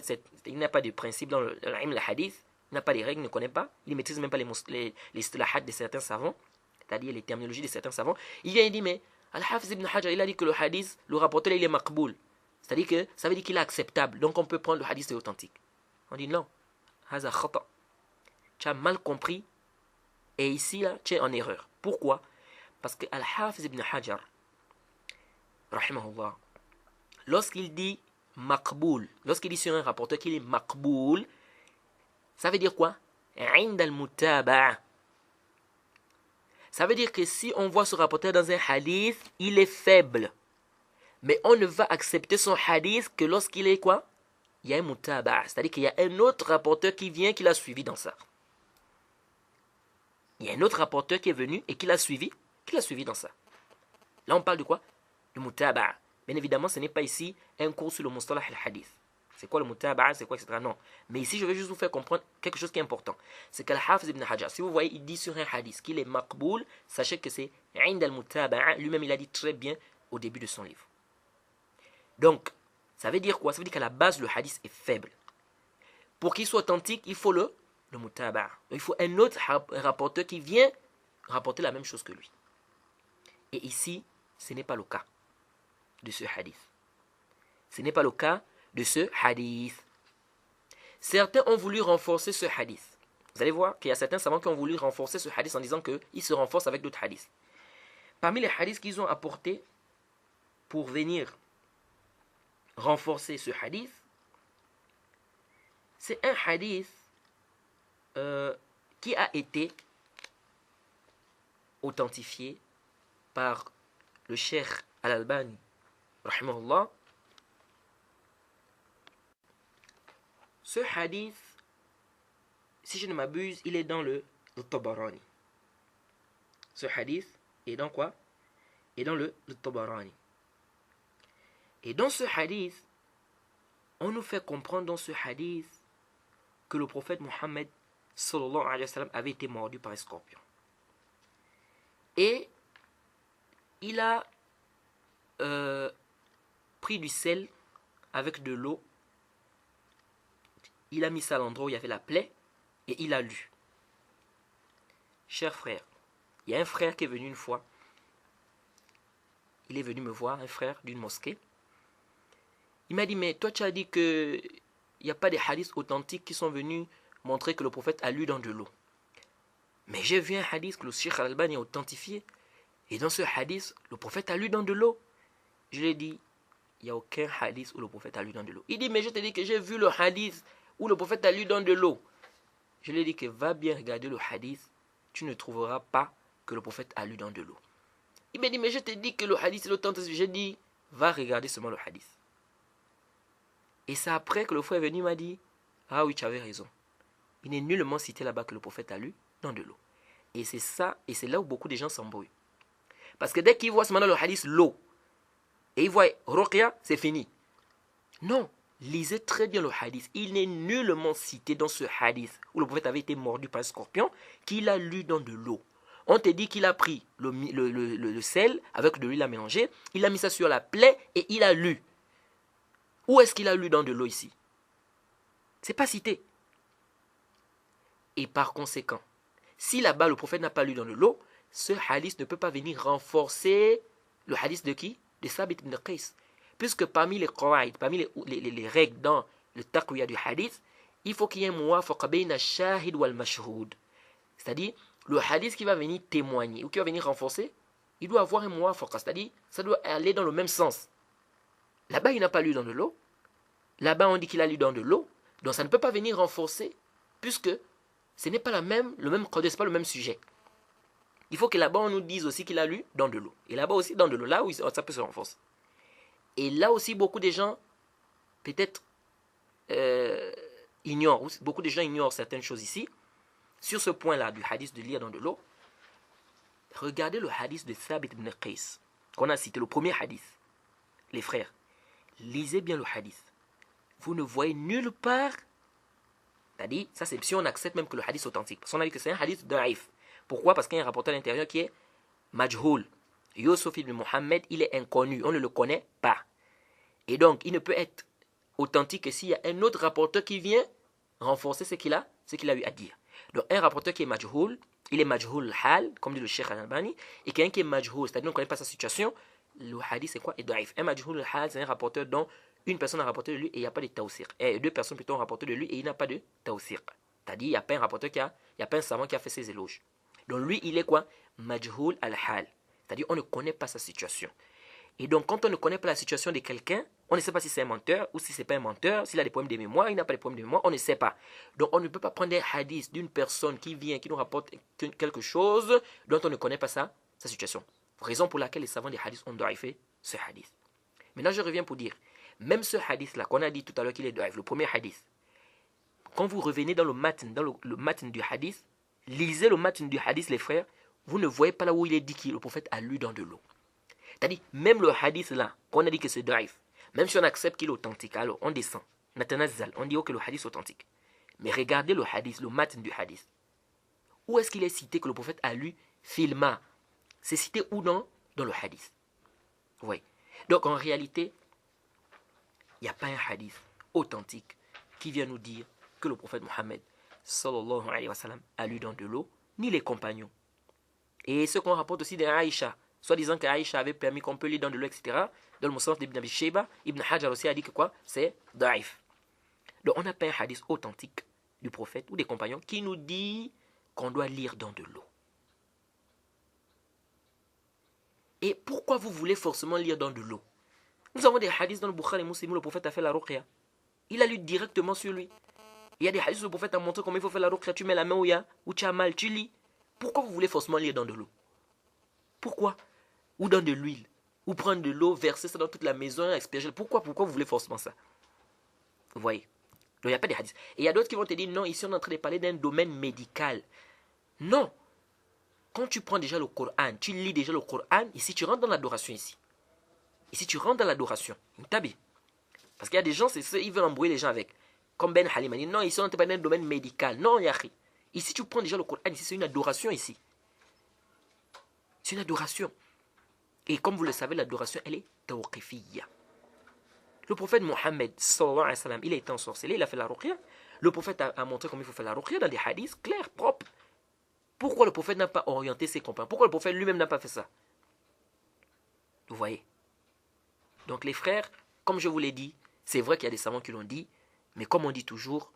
de principe dans le hadith, il n'a pas les règles, il ne connaît pas, il ne maîtrise même pas les istilahat de certains savants, c'est-à-dire les terminologies de certains savants. Il vient et dit, mais Al-Hafiz ibn Hajar, il a dit que le hadith, le rapporteur, il est maqboul. C'est-à-dire que ça veut dire qu'il est acceptable, donc on peut prendre le hadith, c'est authentique. On dit non, haza khata. Tu as mal compris, et ici, là, tu es en erreur. Pourquoi? Parce que Al-Hafiz ibn Hajar, rahimahullah, lorsqu'il dit maqboul, lorsqu'il dit sur un rapporteur qu'il est maqboul, ça veut dire quoi? Inda al-mutaba'a. Ça veut dire que si on voit ce rapporteur dans un hadith, il est faible. Mais on ne va accepter son hadith que lorsqu'il est quoi? Il y a un mutaba'a. C'est-à-dire qu'il y a un autre rapporteur qui vient, qui l'a suivi dans ça. Il y a un autre rapporteur qui est venu et qui l'a suivi dans ça. Là, on parle de quoi? De mutaba'a. Bien évidemment, ce n'est pas ici un cours sur le mustalah al-hadith. C'est quoi le mutaba'a, c'est quoi, etc. Non. Mais ici, je vais juste vous faire comprendre quelque chose qui est important. C'est qu'Al-Hafiz ibn Hajar, si vous voyez, il dit sur un hadith qu'il est maqboul, sachez que c'est Inda al-mutaba'a. Lui-même, il a dit très bien au début de son livre. Donc, ça veut dire quoi? Ça veut dire qu'à la base, le hadith est faible. Pour qu'il soit authentique, il faut le mutaba'a. Il faut un autre rapporteur qui vient rapporter la même chose que lui. Et ici, ce n'est pas le cas de ce hadith. Ce n'est pas le cas de ce hadith. Certains ont voulu renforcer ce hadith. Vous allez voir qu'il y a certains savants qui ont voulu renforcer ce hadith en disant qu'il se renforce avec d'autres hadiths. Parmi les hadiths qu'ils ont apportés pour venir renforcer ce hadith, c'est un hadith qui a été authentifié par le cheikh Al-Albani, rahimahullah. Ce hadith, si je ne m'abuse, il est dans le Tabarani. Ce hadith est dans quoi? Est dans le Tabarani. Et dans ce hadith, on nous fait comprendre dans ce hadith que le prophète Mohammed sallallahu alayhi wa sallam avait été mordu par un scorpion. Et il a pris du sel avec de l'eau. Il a mis ça à l'endroit où il y avait la plaie et il a lu. Cher frère, il y a un frère qui est venu une fois. Il est venu me voir, un frère d'une mosquée. Il m'a dit, mais toi tu as dit qu'il n'y a pas des hadiths authentiques qui sont venus montrer que le prophète a lu dans de l'eau. Mais j'ai vu un hadith que le Cheikh Al-Albani a authentifié. Et dans ce hadith, le prophète a lu dans de l'eau. Je lui ai dit, il n'y a aucun hadith où le prophète a lu dans de l'eau. Il dit, mais je te dis que j'ai vu le hadith où le prophète a lu dans de l'eau. Je lui ai dit que va bien regarder le hadith, tu ne trouveras pas que le prophète a lu dans de l'eau. Il m'a dit, mais je te dis que le hadith est authentique. J'ai dit, va regarder seulement le hadith. Et c'est après que le frère est venu, il m'a dit, ah oui, tu avais raison. Il n'est nullement cité là-bas que le prophète a lu dans de l'eau. Et c'est ça, et c'est là où beaucoup de gens s'embrouillent. Parce que dès qu'ils voient maintenant le hadith l'eau, et ils voient Ruqya, c'est fini. Non, lisez très bien le hadith. Il n'est nullement cité dans ce hadith où le prophète avait été mordu par un scorpion qu'il a lu dans de l'eau. On te dit qu'il a pris le sel avec de l'huile à mélanger, il a mis ça sur la plaie et il a lu. Où est-ce qu'il a lu dans de l'eau ici? C'est pas cité. Et par conséquent, si là-bas le prophète n'a pas lu dans de l'eau, ce hadith ne peut pas venir renforcer le hadith de qui? De Sabit ibn Qais. Puisque parmi les qawaid, parmi les règles dans le taqwiya du hadith, il faut qu'il y ait un muwafaqa bayna ash-shahid wal mashhoud. C'est-à-dire, le hadith qui va venir témoigner ou qui va venir renforcer, il doit avoir un muwafaqa, c'est-à-dire, ça doit aller dans le même sens. Là-bas, il n'a pas lu dans de l'eau. Là-bas, on dit qu'il a lu dans de l'eau. Donc, ça ne peut pas venir renforcer, puisque ce n'est pas le même qadr, ce n'est pas le même sujet. Il faut que là-bas, on nous dise aussi qu'il a lu dans de l'eau. Et là-bas aussi, dans de l'eau, là où ça peut se renforcer. Et là aussi, beaucoup de gens, peut-être, ignorent, beaucoup de gens ignorent certaines choses ici. Sur ce point-là, du hadith de lire dans de l'eau, regardez le hadith de Thabit ibn Qais, qu'on a cité, le premier hadith. Les frères, lisez bien le hadith. Vous ne voyez nulle part, c'est-à-dire, ça c'est si on accepte même que le hadith est authentique. Parce qu'on a dit que c'est un hadith da'if. Pourquoi? Parce qu'il y a un rapporteur à l'intérieur qui est majhoul. Yusuf ibn Muhammad, il est inconnu, on ne le connaît pas. Et donc, il ne peut être authentique que s'il y a un autre rapporteur qui vient renforcer ce qu'il a eu à dire. Donc, un rapporteur qui est majhoul, il est majhoul hal, comme dit le Cheikh Al-Albani, et quelqu'un qui est majhoul, c'est-à-dire qu'on ne connaît pas sa situation, le hadith c'est quoi? Et daif. Un majhoul hal, c'est un rapporteur dont une personne a rapporté de lui et il n'y a pas de tawsir. Et deux personnes plutôt ont rapporté de lui et il n'a pas de tawsir. C'est-à-dire, il n'y a pas un rapporteur il n'y a pas un savant qui a fait ses éloges. Donc lui, il est quoi? Majhoul al-hal. C'est-à-dire, on ne connaît pas sa situation. Et donc, quand on ne connaît pas la situation de quelqu'un, on ne sait pas si c'est un menteur ou si c'est pas un menteur, s'il a des problèmes de mémoire, il n'a pas de problèmes de mémoire, on ne sait pas. Donc, on ne peut pas prendre un hadith d'une personne qui vient, qui nous rapporte quelque chose dont on ne connaît pas sa situation. Raison pour laquelle les savants des hadiths ont daïfé ce hadith. Maintenant, je reviens pour dire, même ce hadith-là, qu'on a dit tout à l'heure qu'il est daïf, le premier hadith, quand vous revenez dans le matin du hadith, lisez le matin du hadith, les frères, vous ne voyez pas là où il est dit que le prophète a lu dans de l'eau. C'est-à-dire, même le hadith là, qu'on a dit que c'est daïf, même si on accepte qu'il est authentique, alors on descend, on dit que le hadith est authentique. Mais regardez le hadith, le matin du hadith. Où est-ce qu'il est cité que le prophète a lu filma? C'est cité où dans le hadith? Oui. Donc en réalité, il n'y a pas un hadith authentique qui vient nous dire que le prophète Mohammed sallallahu alayhi wa sallam a lu dans de l'eau, ni les compagnons. Et ce qu'on rapporte aussi d'Aïcha, soit disant qu'Aïcha avait permis qu'on peut lire dans de l'eau, etc. Dans le Musnad d'Ibn Abi Shayba, Ibn Hajar aussi a dit que quoi? C'est daïf. Donc on n'a pas un hadith authentique du prophète ou des compagnons qui nous dit qu'on doit lire dans de l'eau. Et pourquoi vous voulez forcément lire dans de l'eau? Nous avons des hadiths dans le Bukhari et Muslim où le prophète a fait la ruqya. Il a lu directement sur lui. Il y a des hadiths où le prophète a montré comment il faut faire la ruqya. Tu mets la main où tu as mal, tu lis. Pourquoi vous voulez forcément lire dans de l'eau? Pourquoi? Ou dans de l'huile? Ou prendre de l'eau, verser ça dans toute la maison, asperger. Pourquoi vous voulez forcément ça? Vous voyez? Donc il n'y a pas de hadiths. Et il y a d'autres qui vont te dire, non, ici on est en train de parler d'un domaine médical. Non. Quand tu prends déjà le Coran, tu lis déjà le Coran, ici tu rentres dans l'adoration ici. Ici tu rentres dans l'adoration. Parce qu'il y a des gens, c'est ça, ils veulent embrouiller les gens avec. Comme Ben Halim a dit, non, ici on est en train de parler d'un domaine médical. Non, Yahri. Ici tu prends déjà le Coran, ici c'est une adoration ici. C'est une adoration. Et comme vous le savez, l'adoration, elle est tawqifiyya. Le prophète Mohammed, sallallahu alayhi wa sallam, il a été ensorcelé, il a fait la ruqya. Le prophète a montré comment il faut faire la ruqya dans des hadiths clairs, propres. Pourquoi le prophète n'a pas orienté ses compagnons? Pourquoi le prophète lui-même n'a pas fait ça? Vous voyez? Donc les frères, comme je vous l'ai dit, c'est vrai qu'il y a des savants qui l'ont dit, mais comme on dit toujours,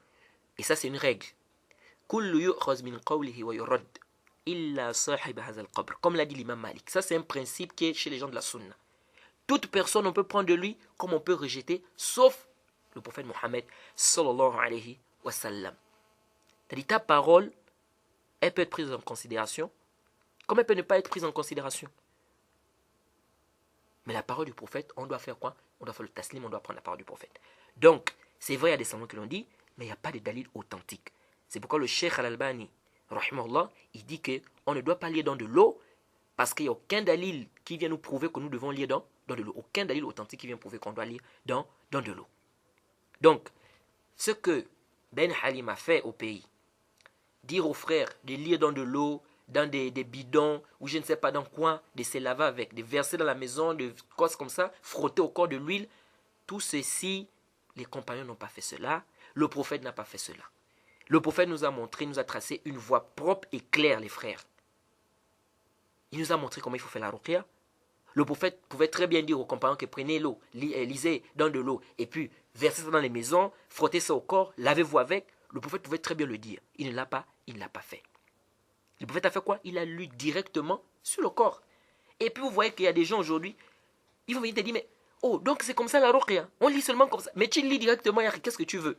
et ça c'est une règle, kullu yu'khaz min qawlihi wa yurad. Comme l'a dit l'imam Malik. Ça c'est un principe qui est chez les gens de la sunna. Toute personne on peut prendre de lui comme on peut rejeter, sauf le prophète Mohammed sallallahu alayhi wa sallam. C'est-à-dire ta parole, elle peut être prise en considération, comme elle peut ne pas être prise en considération. Mais la parole du prophète, on doit faire quoi? On doit faire le taslim, on doit prendre la parole du prophète. Donc, c'est vrai, il y a des savants qui l'ont dit, mais il n'y a pas de dalil authentique. C'est pourquoi le Cheikh Al-Albani, rahimahullah, il dit qu'on ne doit pas lire dans de l'eau parce qu'il n'y a aucun dalil qui vient nous prouver que nous devons lire dans de l'eau. Aucun dalil authentique qui vient prouver qu'on doit lire dans de l'eau. Donc, ce que Ben Halim a fait au pays, dire aux frères de lire dans de l'eau, dans des bidons, ou je ne sais pas dans quoi, de se laver avec, de verser dans la maison, de cosses comme ça, frotter au corps de l'huile, tout ceci, les compagnons n'ont pas fait cela, le prophète n'a pas fait cela. Le prophète nous a montré, nous a tracé une voie propre et claire, les frères. Il nous a montré comment il faut faire la ruqya. Le prophète pouvait très bien dire aux compagnons que prenez l'eau, lisez dans de l'eau, et puis versez ça dans les maisons, frottez ça au corps, lavez-vous avec. Le prophète pouvait très bien le dire. Il ne l'a pas fait. Le prophète a fait quoi? Il a lu directement sur le corps. Et puis vous voyez qu'il y a des gens aujourd'hui, ils vont venir te dire, mais oh, donc c'est comme ça la ruqya. On lit seulement comme ça. Mais tu lis directement, qu'est-ce que tu veux?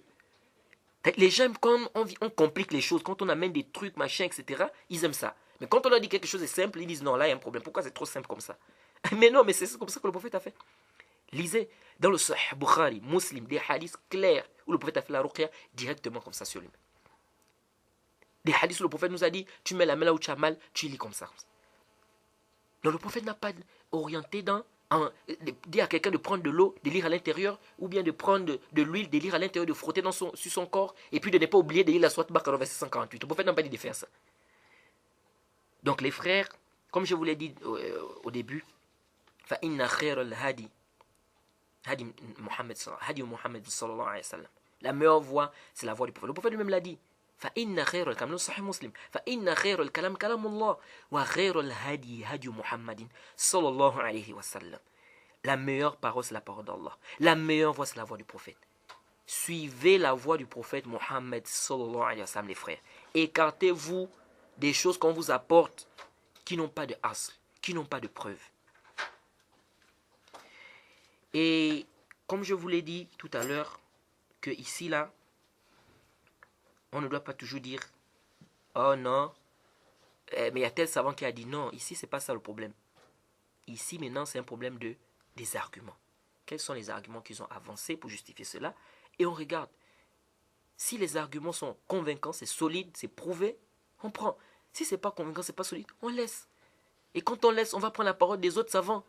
Les gens, quand on complique les choses, quand on amène des trucs, machin, etc., ils aiment ça. Mais quand on leur dit quelque chose est simple, ils disent non, là il y a un problème. Pourquoi c'est trop simple comme ça? Mais non, mais c'est comme ça que le prophète a fait. Lisez dans le Sahih Bukhari, Muslim, des hadiths clairs où le prophète a fait la ruqya directement comme ça sur lui. Des hadiths où le prophète nous a dit, tu mets la main là où tu as mal, tu lis comme ça. Donc le prophète n'a pas orienté dire à quelqu'un de prendre de l'eau, de lire à l'intérieur, ou bien de prendre de l'huile, de lire à l'intérieur, de frotter sur son corps, et puis de ne pas oublier de lire la sourate Baqarah verset 148. Le prophète n'a pas dit de faire ça. Donc les frères, comme je vous l'ai dit au début, فإن خير الهدي هدي محمد صلى الله عليه وسلم. La meilleure voie, c'est la voie du prophète. Le prophète lui-même l'a dit. فإن خير الكلام صحيح مسلم فإن خير الكلام كلام الله وخير الهدي هدي محمد صلى الله عليه وسلم. La meilleure parole, c'est la parole d'Allah. La meilleure voie, c'est la voie du prophète. Suivez la voie du prophète Mohammed sallallahu alayhi wa sallam, les frères. Écartez-vous des choses qu'on vous apporte qui n'ont pas de asl, qui n'ont pas de preuve. Et comme je vous l'ai dit tout à l'heure, que ici, là, on ne doit pas toujours dire « Oh non, mais il y a tel savant qui a dit non. » Ici, ce n'est pas ça le problème. Ici, maintenant, c'est un problème des arguments. Quels sont les arguments qu'ils ont avancés pour justifier cela? Et on regarde. Si les arguments sont convaincants, c'est solide, c'est prouvé, on prend. Si ce n'est pas convaincant, ce n'est pas solide, on laisse. Et quand on laisse, on va prendre la parole des autres savants.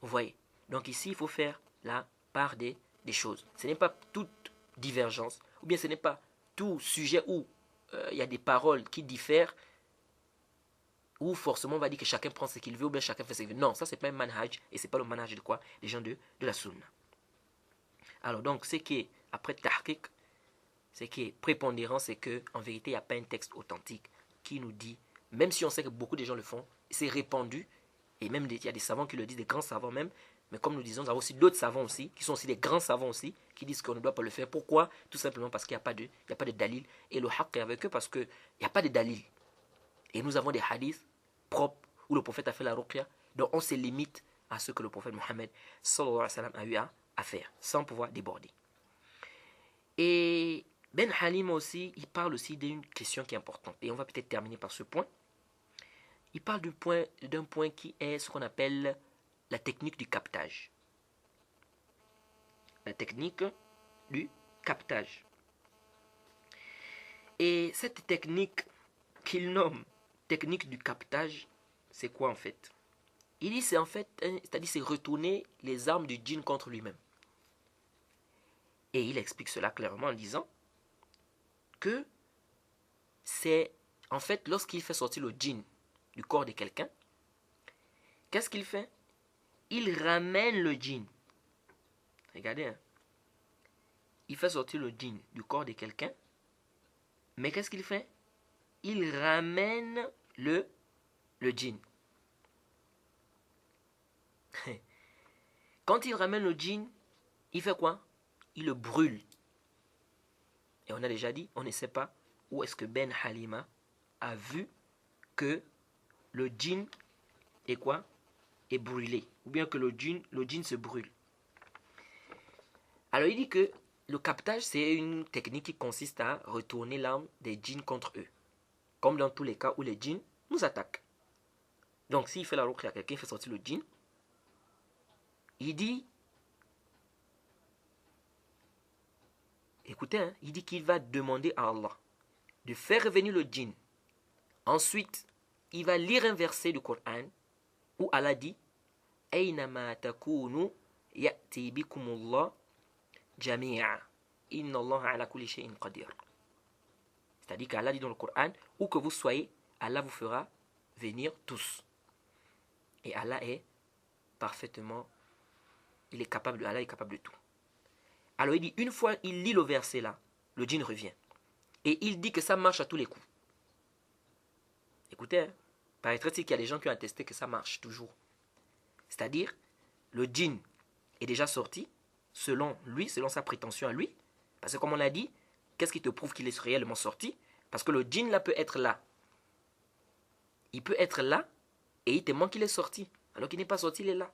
Vous voyez? Donc ici, il faut faire la part des choses. Ce n'est pas toute divergence, ou bien ce n'est pas tout sujet où il y a des paroles qui diffèrent, où forcément on va dire que chacun prend ce qu'il veut, ou bien chacun fait ce qu'il veut. Non, ça c'est pas un manhaj, et c'est pas le manhaj de quoi? Des gens de la sunna. Alors donc, ce qui est, après tahqiq, ce qui est prépondérant, c'est que en vérité, il n'y a pas un texte authentique qui nous dit, même si on sait que beaucoup de gens le font, c'est répandu, et même il y a des savants qui le disent, des grands savants même, mais comme nous disons, il y a aussi d'autres savants aussi, qui sont aussi des grands savants aussi, qui disent qu'on ne doit pas le faire. Pourquoi? Tout simplement parce qu'il n'y a pas de dalil. Et le haqq est avec eux parce qu'il n'y a pas de dalil. Et nous avons des hadiths propres où le prophète a fait la ruqya, donc on se limite à ce que le prophète Mohammed sallallahu alayhi wa sallam a eu à faire, sans pouvoir déborder. Et Ben Halim aussi, il parle aussi d'une question qui est importante. Et on va peut-être terminer par ce point. Il parle d'un point qui est ce qu'on appelle la technique du captage. La technique du captage. Et cette technique qu'il nomme technique du captage, c'est quoi en fait? Il dit c'est en fait, c'est-à-dire c'est retourner les armes du djinn contre lui-même. Et il explique cela clairement en disant que c'est en fait lorsqu'il fait sortir le djinn du corps de quelqu'un, qu'est-ce qu'il fait? Il ramène le djinn. Regardez, hein. Il fait sortir le djinn du corps de quelqu'un, mais qu'est-ce qu'il fait? Il ramène le djinn. Quand il ramène le djinn, il fait quoi? Il le brûle. Et on a déjà dit, on ne sait pas où est-ce que Ben Halima a vu que le djinn est quoi? Est brûlé. Ou bien que le djinn se brûle. Alors il dit que le captage, c'est une technique qui consiste à retourner l'arme des djinns contre eux. Comme dans tous les cas où les djinns nous attaquent. Donc s'il fait la ruqya, quelqu'un fait sortir le djinn, il dit, écoutez, hein, il dit qu'il va demander à Allah de faire revenir le djinn. Ensuite, il va lire un verset du Coran où Allah dit Aynama takunu ya'ti bikumullah jami'a. Inna Allah ala kulli shay'in qadir. C'est-à-dire qu'Allah dit dans le Coran, où que vous soyez, Allah vous fera venir tous. Et Allah est parfaitement, Allah est capable de tout. Alors il dit, une fois il lit le verset là, le djinn revient. Et il dit que ça marche à tous les coups. Écoutez, hein, paraîtrait-il qu'il y a des gens qui ont attesté que ça marche toujours. C'est-à-dire, le djinn est déjà sorti, selon lui, selon sa prétention à lui. Parce que comme on a dit, qu'est-ce qui te prouve qu'il est réellement sorti? Parce que le djinn là peut être là. Il peut être là et il te manque qu'il est sorti. Alors qu'il n'est pas sorti, il est là.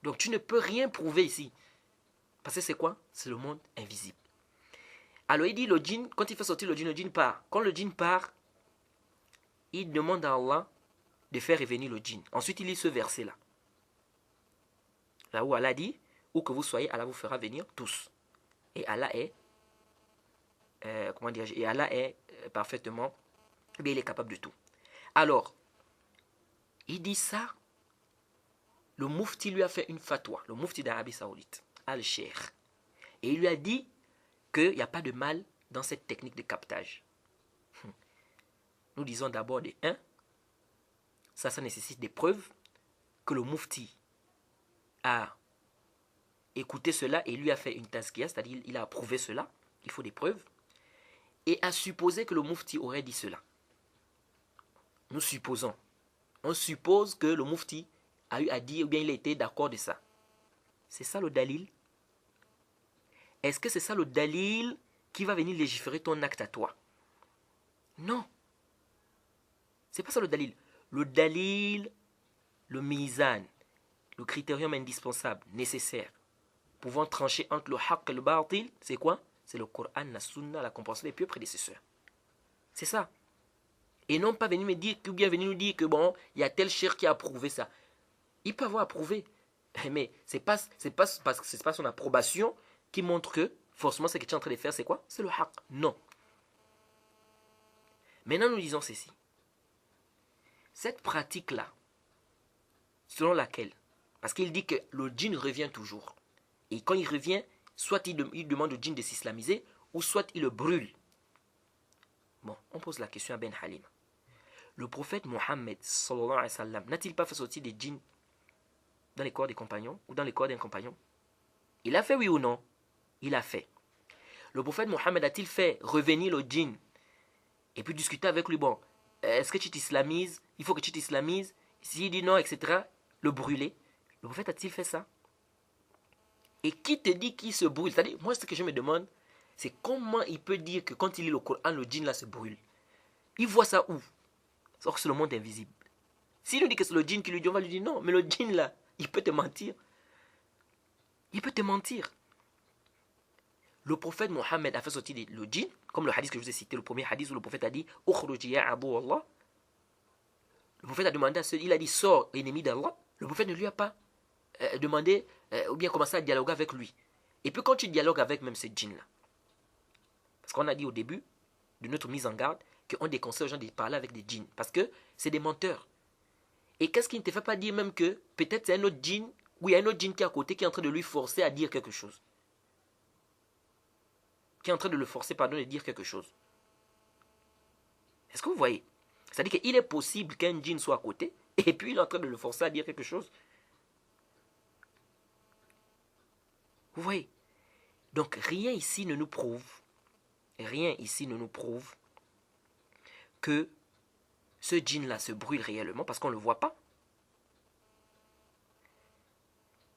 Donc tu ne peux rien prouver ici. Parce que c'est quoi? C'est le monde invisible. Alors il dit le djinn, quand il fait sortir le djinn part. Quand le djinn part, il demande à Allah de faire revenir le djinn. Ensuite il lit ce verset là. Là où Allah dit, où que vous soyez, Allah vous fera venir tous. Et Allah est, et Allah est parfaitement, mais il est capable de tout. Alors, il dit ça, le Mufti lui a fait une fatwa, le Mufti d'Arabie Saoudite, Al-Sheikh. Et il lui a dit qu'il n'y a pas de mal dans cette technique de captage. Nous disons d'abord de 1, Ça nécessite des preuves que le Mufti a écouté cela et lui a fait une tazkiya, c'est-à-dire il a approuvé cela. Il faut des preuves. Et a supposé que le Mufti aurait dit cela. Nous supposons. On suppose que le Mufti a eu à dire ou bien il a été d'accord de ça. C'est ça le dalil? Est-ce que c'est ça le dalil qui va venir légiférer ton acte à toi? Non. C'est pas ça le dalil. Le dalil, le mizan, le critérium indispensable, nécessaire, pouvant trancher entre le haqq et le batil, c'est quoi? C'est le Coran, la sunna, la compréhension des pieux prédécesseurs. C'est ça. Et non pas venir me dire, ou bien venir nous dire que bon, il y a tel cher qui a approuvé ça. Il peut avoir approuvé, mais c'est pas parce que c'est pas son approbation qui montre que forcément ce que tu es en train de faire, c'est quoi? C'est le haqq. Non. Maintenant, nous disons ceci. Cette pratique-là, selon laquelle, parce qu'il dit que le djinn revient toujours, et quand il revient, soit il demande au djinn de s'islamiser, ou soit il le brûle. Bon, on pose la question à Ben Halim. Le prophète Mohammed, sallallahu alayhi wa sallam, n'a-t-il pas fait sortir des djinns dans les corps des compagnons, ou dans les corps d'un compagnon? Il a fait, oui ou non? Il a fait. Le prophète Mohammed a-t-il fait revenir le djinn, et puis discuter avec lui, bon, est-ce que tu t'islamises? Il faut que tu t'islamises. S'il dit non, etc., le brûler. Le prophète a-t-il fait ça? Et qui te dit qu'il se brûle? C'est-à-dire, moi, ce que je me demande, c'est comment il peut dire que quand il lit le Coran, le djinn là se brûle. Il voit ça où? Or, c'est le monde invisible. S'il nous dit que c'est le djinn qui lui dit, on va lui dire non, mais le djinn là, il peut te mentir. Il peut te mentir. Le prophète Mohammed a fait sortir le djinn, comme le hadith que je vous ai cité, le premier hadith où le prophète a dit Ukhruji ya Abu Allah. Le prophète a demandé à celui, il a dit sors, ennemi d'Allah. Le prophète ne lui a pas demandé ou bien commencé à dialoguer avec lui. Et puis quand tu dialogues avec même ce djinn là, parce qu'on a dit au début de notre mise en garde qu'on déconseille aux gens de parler avec des djinns parce que c'est des menteurs. Et qu'est-ce qui ne te fait pas dire même que peut-être c'est un autre djinn ou il y a un autre djinn qui est à côté qui est en train de lui forcer à dire quelque chose, qui est en train de le forcer, pardon, de dire quelque chose. Est-ce que vous voyez? C'est-à-dire qu'il est possible qu'un djinn soit à côté et puis il est en train de le forcer à dire quelque chose. Vous voyez? Donc rien ici ne nous prouve que ce djinn-là se brûle réellement parce qu'on ne le voit pas.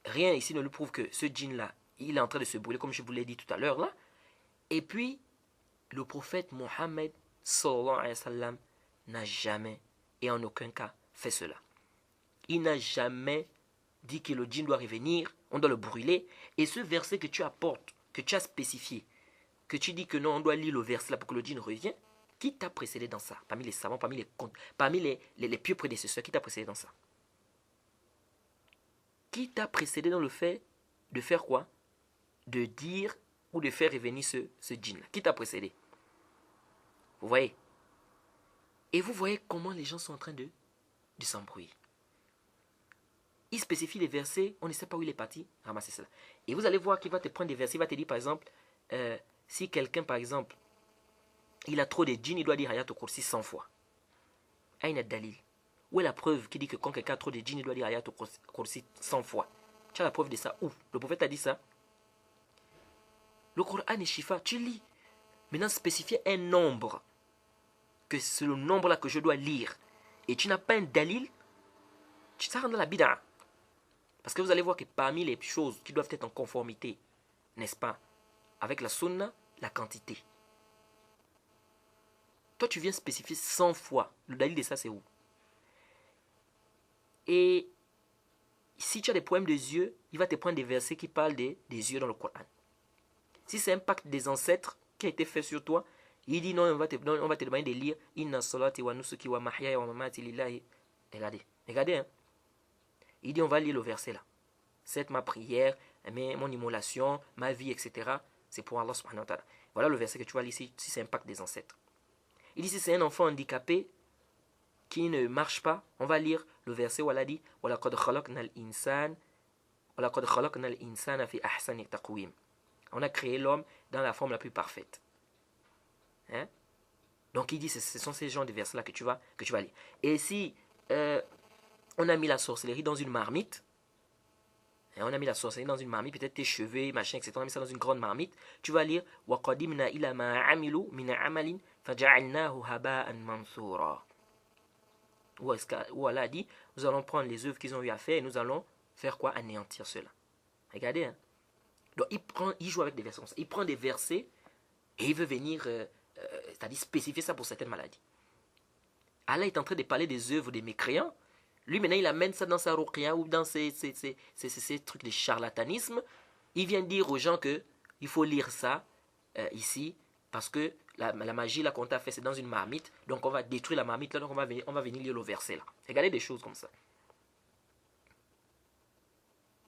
Rien ici ne nous prouve que ce djinn-là, il est en train de se brûler, comme je vous l'ai dit tout à l'heure là. Et puis, le prophète Mohammed sallallahu alayhi wa sallam n'a jamais et en aucun cas fait cela. Il n'a jamais dit que le djinn doit revenir, on doit le brûler. Et ce verset que tu apportes, que tu as spécifié, que tu dis que non, on doit lire le verset là pour que le djinn revienne, qui t'a précédé dans ça? Parmi les savants, parmi les pieux prédécesseurs, qui t'a précédé dans ça? Qui t'a précédé dans le fait de faire quoi? De dire ou de faire revenir ce djinn là? Qui t'a précédé? Vous voyez? Et vous voyez comment les gens sont en train de s'embrouiller. Il spécifie les versets, on ne sait pas où il est parti, ramasser cela. Et vous allez voir qu'il va te prendre des versets, il va te dire par exemple, si quelqu'un par exemple, il a trop de djinns, il doit dire Hayat al-Kursi 100 fois. Aïna dalil. Où est la preuve qui dit que quand quelqu'un a trop de djinns, il doit dire Hayat al-Kursi 100 fois? Tu as la preuve de ça où? Le prophète a dit ça. Le Coran est shifa, tu lis. Maintenant, spécifier un nombre, que c'est le nombre là que je dois lire, et tu n'as pas un dalil, tu t'arrêtes dans la bid'a. Parce que vous allez voir que parmi les choses qui doivent être en conformité, n'est-ce pas, avec la sunna, la quantité. Toi, tu viens spécifier 100 fois. Le dalil de ça, c'est où? Et si tu as des problèmes des yeux, il va te prendre des versets qui parlent des yeux dans le Coran. Si c'est un pacte des ancêtres qui a été fait sur toi, il dit non, on va te demander de lire Inna salati wa nusuki wa mahyaya wa mamati lillahi. Regardez, hein. Il dit on va lire le verset là. C'est ma prière, mon immolation, ma vie, etc. C'est pour Allah subhanahu wa ta'ala. Voilà le verset que tu vas lire si c'est un pacte des ancêtres. Il dit si c'est un enfant handicapé qui ne marche pas, on va lire le verset où Allah dit وَلَقَدْ خَلَقْنَا الْإِنسَانَ فِي أَحْسَنِ تَقْوِيمٍ. On a créé l'homme dans la forme la plus parfaite. Hein? Donc il dit ce sont ces genres de versets là que tu vas lire. Et si on a mis la sorcellerie dans une marmite. Et on a mis la sorcellerie dans une marmite, peut-être tes cheveux, machin, etc. On a mis ça dans une grande marmite. Tu vas lire وَقَدِمْنَا إِلَى مَا عَمِلُوا مِنَ عَمَلٍ فَجَعَلْنَاهُ هَبَاءً مَنْثُورًا. Ou Allah a dit, nous allons prendre les œuvres qu'ils ont eu à faire et nous allons faire quoi? Anéantir cela. Regardez, hein. Donc il joue avec des versets. Il prend des versets et il veut venir, c'est-à-dire spécifier ça pour certaines maladies. Allah est en train de parler des œuvres des mécréants. Lui, maintenant, il amène ça dans sa ruqya ou dans ces trucs de charlatanisme. Il vient dire aux gens que il faut lire ça ici parce que la magie là qu'on t'a fait, c'est dans une marmite. Donc, on va détruire la marmite là. Donc, on va venir lire le verset là. Regardez des choses comme ça.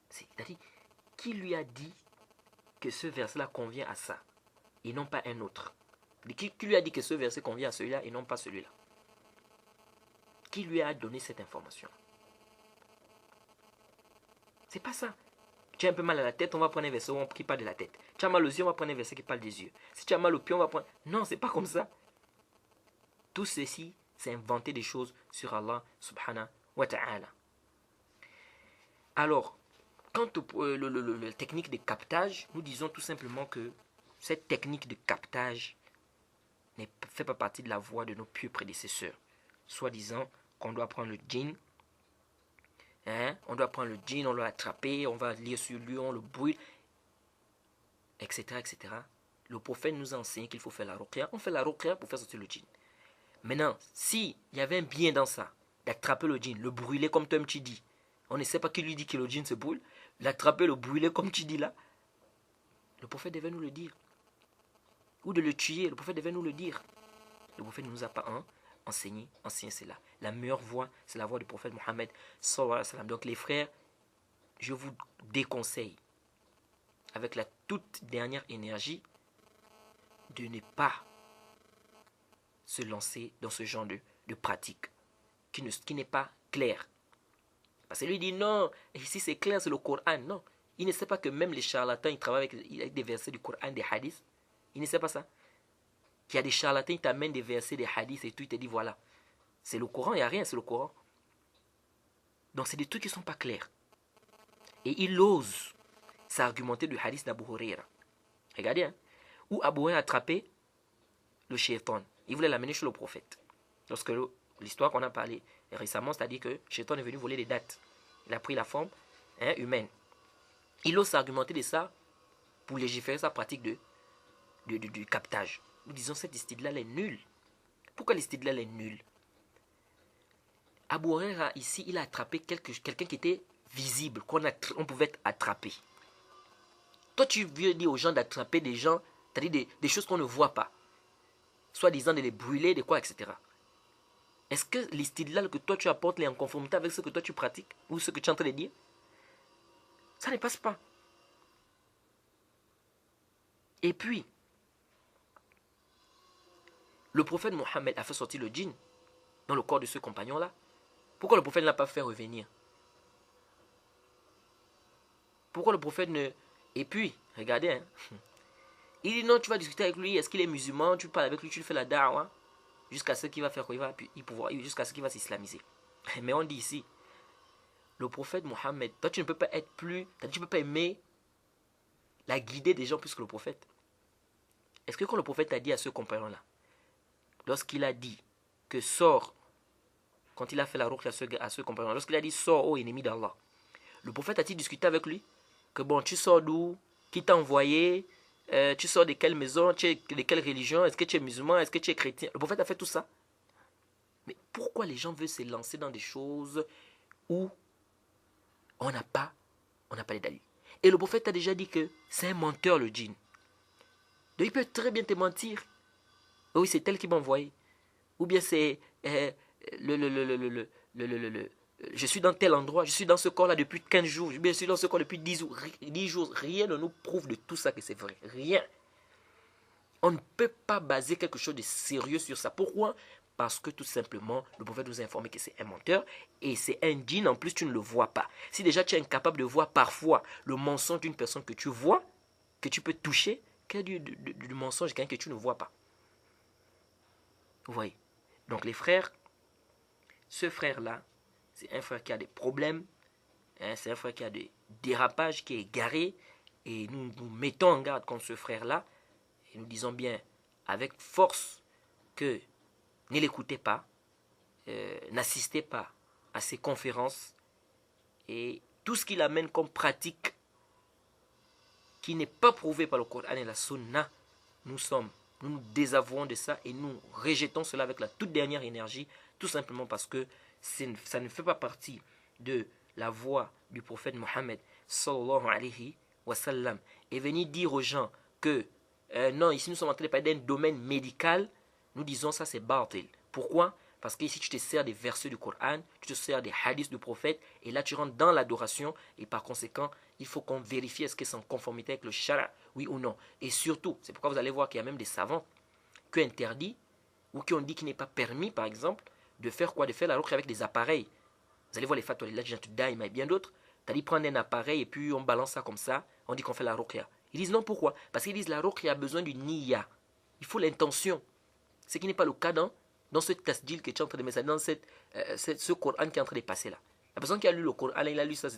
C'est-à-dire, qui lui a dit que ce verset là convient à ça et non pas un autre? Qui lui a dit que ce verset convient à celui-là et non pas celui-là? Qui lui a donné cette information? C'est pas ça. Tu as un peu mal à la tête, on va prendre un verset qui parle de la tête. Tu as mal aux yeux, on va prendre un verset qui parle des yeux. Si tu as mal aux pieds, on va prendre... Non, c'est pas comme ça. Tout ceci, c'est inventer des choses sur Allah subhanahu wa ta'ala. Alors, quant à la technique de captage, nous disons tout simplement que cette technique de captage ne fait pas partie de la voie de nos pieux prédécesseurs. Soi-disant qu'on doit prendre le djinn, on doit prendre le djinn, on doit l'attraper, on va lire sur lui, on le brûle, etc., etc. Le prophète nous a enseigné qu'il faut faire la ruqya. On fait la ruqya pour faire sortir le djinn. Maintenant, s'il y avait un bien dans ça, d'attraper le djinn, le brûler comme toi tu dis, on ne sait pas qui lui dit que le djinn se brûle, l'attraper, le brûler comme tu dis là, le prophète devait nous le dire. Ou de le tuer, le prophète devait nous le dire. Le prophète ne nous a pas enseigné cela. La meilleure voie, c'est la voie du prophète Mohammed sallallahu alayhi wa sallam. Donc les frères, je vous déconseille, avec la toute dernière énergie, de ne pas se lancer dans ce genre de pratique qui n'est pas clair. Parce que lui dit non, ici c'est clair, c'est le Coran. Non, il ne sait pas que même les charlatans, ils travaillent avec des versets du Coran, des hadiths. Il ne sait pas ça. Qu'il y a des charlatans, ils t'amènent des versets, des hadiths et tout, ils te disent voilà. C'est le Coran, il n'y a rien, c'est le Coran. Donc c'est des trucs qui ne sont pas clairs. Et il ose s'argumenter du hadith d'Abu Huraira. Regardez, hein. Où Abu Huraira a attrapé le shaitan. Il voulait l'amener chez le prophète. Lorsque l'histoire qu'on a parlé récemment, c'est-à-dire que le shaitan est venu voler des dattes. Il a pris la forme humaine. Il ose s'argumenter de ça pour légiférer sa pratique du captage. Nous disons cette istidlal est nulle. Pourquoi l'istidlal est nulle? Abu Huraira ici, il a attrapé quelqu'un qui était visible, on pouvait attraper. Toi, tu veux dire aux gens d'attraper des gens, c'est-à-dire des choses qu'on ne voit pas. Soit disant de les brûler, de quoi, etc. Est-ce que l'istidlal que toi tu apportes est en conformité avec ce que toi tu pratiques ou ce que tu es en train de dire? Ça ne passe pas. Et puis, le prophète Mohammed a fait sortir le djinn dans le corps de ce compagnon-là. Pourquoi le prophète ne l'a pas fait revenir? Pourquoi le prophète ne... Et puis, regardez, hein. Il dit non, tu vas discuter avec lui, est-ce qu'il est musulman? Tu parles avec lui, tu lui fais la da'wa, jusqu'à ce qu'il va faire quoi? Jusqu'à ce qu'il va s'islamiser. Mais on dit ici, le prophète Mohammed, toi tu ne peux pas être plus... Tu ne peux pas aimer la guider des gens plus que le prophète. Est-ce que quand le prophète a dit à ce compagnon-là, lorsqu'il a dit que sort, quand il a fait la ruqya à ce compagnon, lorsqu'il a dit sort ô ennemi d'Allah, le prophète a-t-il discuté avec lui que bon, tu sors d'où? Qui t'a envoyé? Tu sors de quelle maison? Tu es de quelle religion? Est-ce que tu es musulman? Est-ce que tu es chrétien? Le prophète a fait tout ça. Mais pourquoi les gens veulent se lancer dans des choses où on n'a pas les dalils? Et le prophète a déjà dit que c'est un menteur, le djinn. Donc il peut très bien te mentir. Oui, c'est elle qui m'a envoyé. Ou bien c'est je suis dans tel endroit, je suis dans ce corps-là depuis 15 jours, je suis dans ce corps depuis 10 jours. 10 jours. Rien ne nous prouve de tout ça que c'est vrai. Rien. On ne peut pas baser quelque chose de sérieux sur ça. Pourquoi? Parce que tout simplement, le prophète nous a informé que c'est un menteur et c'est un djinn, en plus tu ne le vois pas. Si déjà tu es incapable de voir parfois le mensonge d'une personne que tu vois, que tu peux toucher, quel est du mensonge quelqu'un que tu ne vois pas? Vous voyez? Donc les frères, ce frère-là, c'est un frère qui a des problèmes, hein, c'est un frère qui a des dérapages, qui est égaré, et nous nous mettons en garde contre ce frère-là, et nous disons bien avec force que ne l'écoutez pas, n'assistez pas à ses conférences, et tout ce qu'il amène comme pratique qui n'est pas prouvé par le Coran et la Sunna, nous nous désavouons de ça et nous rejetons cela avec la toute dernière énergie, tout simplement parce que ça ne fait pas partie de la voie du prophète Mohammed sallallahu alayhi wa sallam. Et venir dire aux gens que non, ici nous sommes en train de parler d'un domaine médical, nous disons ça c'est batil. Pourquoi? Parce que ici tu te sers des versets du Coran, tu te sers des hadiths du prophète, et là tu rentres dans l'adoration, et par conséquent, il faut qu'on vérifie est-ce que c'est en conformité avec le shara, oui ou non. Et surtout, c'est pourquoi vous allez voir qu'il y a même des savants qui ont interdit, ou qui ont dit qu'il n'est pas permis, par exemple, de faire quoi? De faire la ruqya avec des appareils. Vous allez voir les fatwas, là, Daima et bien d'autres, c'est-à-dire prendre un appareil et puis on balance ça comme ça, on dit qu'on fait la ruqya. Ils disent non, pourquoi? Parce qu'ils disent la ruqya a besoin d'une niyya. Il faut l'intention. Ce qui n'est pas le cas dans ce tasdil que tu es en train de mettre, dans ce Coran qui est en train de passer là. La personne qui a lu le Coran, il a lu ça, il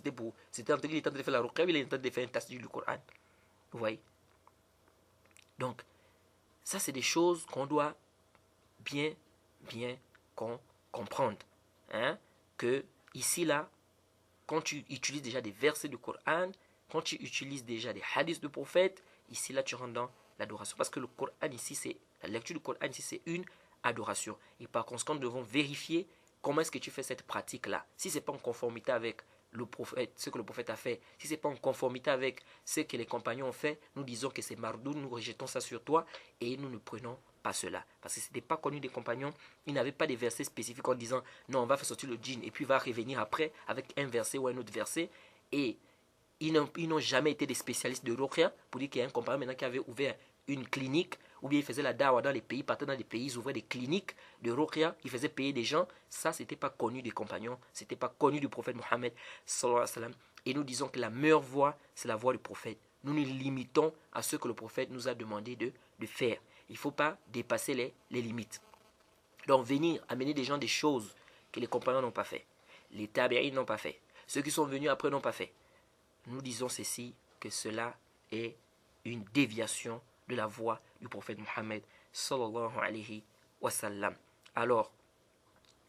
était en train de faire la ruqya, il est en train de faire un tasdil du Coran. Vous voyez? Donc, ça c'est des choses qu'on doit bien comprendre. Hein? Que ici là, quand tu utilises déjà des versets du Coran, quand tu utilises déjà des hadiths de prophète, ici là tu rentres dans l'adoration. Parce que le Coran ici, c'est la lecture du Coran ici, c'est une adoration. Et par conséquent, nous devons vérifier comment est-ce que tu fais cette pratique-là. Si ce n'est pas en conformité avec le prophète, ce que le prophète a fait, si ce n'est pas en conformité avec ce que les compagnons ont fait, nous disons que c'est mardoun, nous rejetons ça sur toi et nous ne prenons pas cela. Parce que ce n'était pas connu des compagnons, ils n'avaient pas des versets spécifiques en disant non, on va faire sortir le djinn et puis il va revenir après avec un verset ou un autre verset. Et ils n'ont jamais été des spécialistes de ruqya pour dire qu'il y a un compagnon maintenant qui avait ouvert une clinique ou bien il faisait la dawa dans les pays, partait dans les pays, ils ouvraient des cliniques de ruqya, il faisait payer des gens. Ça, c'était pas connu des compagnons, c'était pas connu du prophète Mohammed sallallahu alayhi wa sallam. Et nous disons que la meilleure voie, c'est la voie du prophète. Nous nous limitons à ce que le prophète nous a demandé de faire. Il ne faut pas dépasser les limites. Donc venir amener des gens des choses que les compagnons n'ont pas fait, les tabi'in n'ont pas fait, ceux qui sont venus après n'ont pas fait. Nous disons ceci, que cela est une déviation de la voie du prophète Mohammed sallallahu alayhi wa sallam. Alors,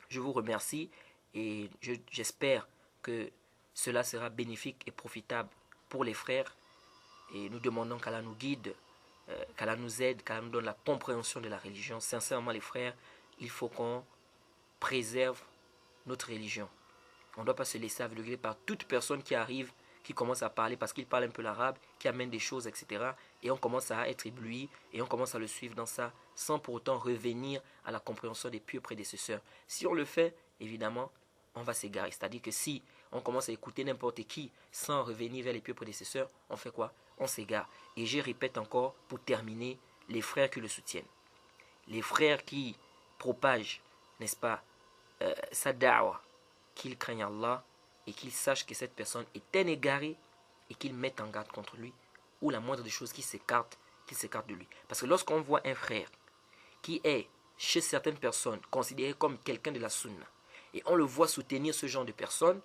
je vous remercie et j'espère que cela sera bénéfique et profitable pour les frères. Et nous demandons qu'Allah nous guide, qu'Allah nous aide, qu'Allah nous donne la compréhension de la religion. Sincèrement, les frères, il faut qu'on préserve notre religion. On ne doit pas se laisser aveugler par toute personne qui arrive, qui commence à parler parce qu'il parle un peu l'arabe, qui amène des choses, etc. Et on commence à être ébloui et on commence à le suivre dans ça sans pour autant revenir à la compréhension des pieux prédécesseurs. Si on le fait, évidemment, on va s'égarer. C'est-à-dire que si on commence à écouter n'importe qui sans revenir vers les pieux prédécesseurs, on fait quoi? On s'égare. Et je répète encore pour terminer, les frères qui le soutiennent, les frères qui propagent, n'est-ce pas, sa da'wa, qu'ils craignent Allah et qu'ils sachent que cette personne est un égaré et qu'ils mettent en garde contre lui ou la moindre des choses qui s'écarte, qu'il s'écarte de lui. Parce que lorsqu'on voit un frère qui est chez certaines personnes considéré comme quelqu'un de la sunna et on le voit soutenir ce genre de personnes,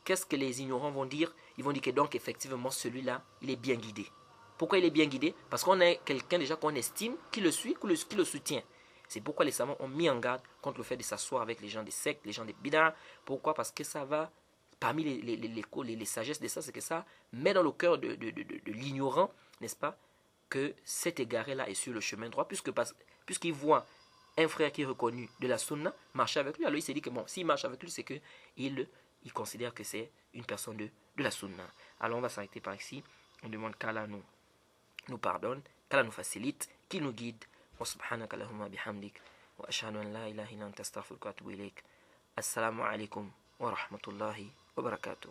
qu'est-ce que les ignorants vont dire? Ils vont dire que donc effectivement celui-là, il est bien guidé. Pourquoi il est bien guidé? Parce qu'on est quelqu'un déjà qu'on estime, qui le suit, qui le soutient. C'est pourquoi les savants ont mis en garde contre le fait de s'asseoir avec les gens des sectes, les gens des bid'ah. Pourquoi? Parce que ça va, parmi les sagesses de ça, c'est que ça met dans le cœur de l'ignorant, n'est-ce pas, que cet égaré-là est sur le chemin droit, puisqu'il voit un frère qui est reconnu de la sunna marcher avec lui. Alors il s'est dit que bon, s'il marche avec lui, c'est qu'il considère que c'est une personne de la sunna. Alors on va s'arrêter par ici. On demande qu'Allah nous pardonne, qu'Allah nous facilite, qu'il nous guide. وسبحانك اللهم بحمدك وأشهد أن لا إله إلا أنت أستغفرك وأتوب إليك السلام عليكم ورحمة الله وبركاته.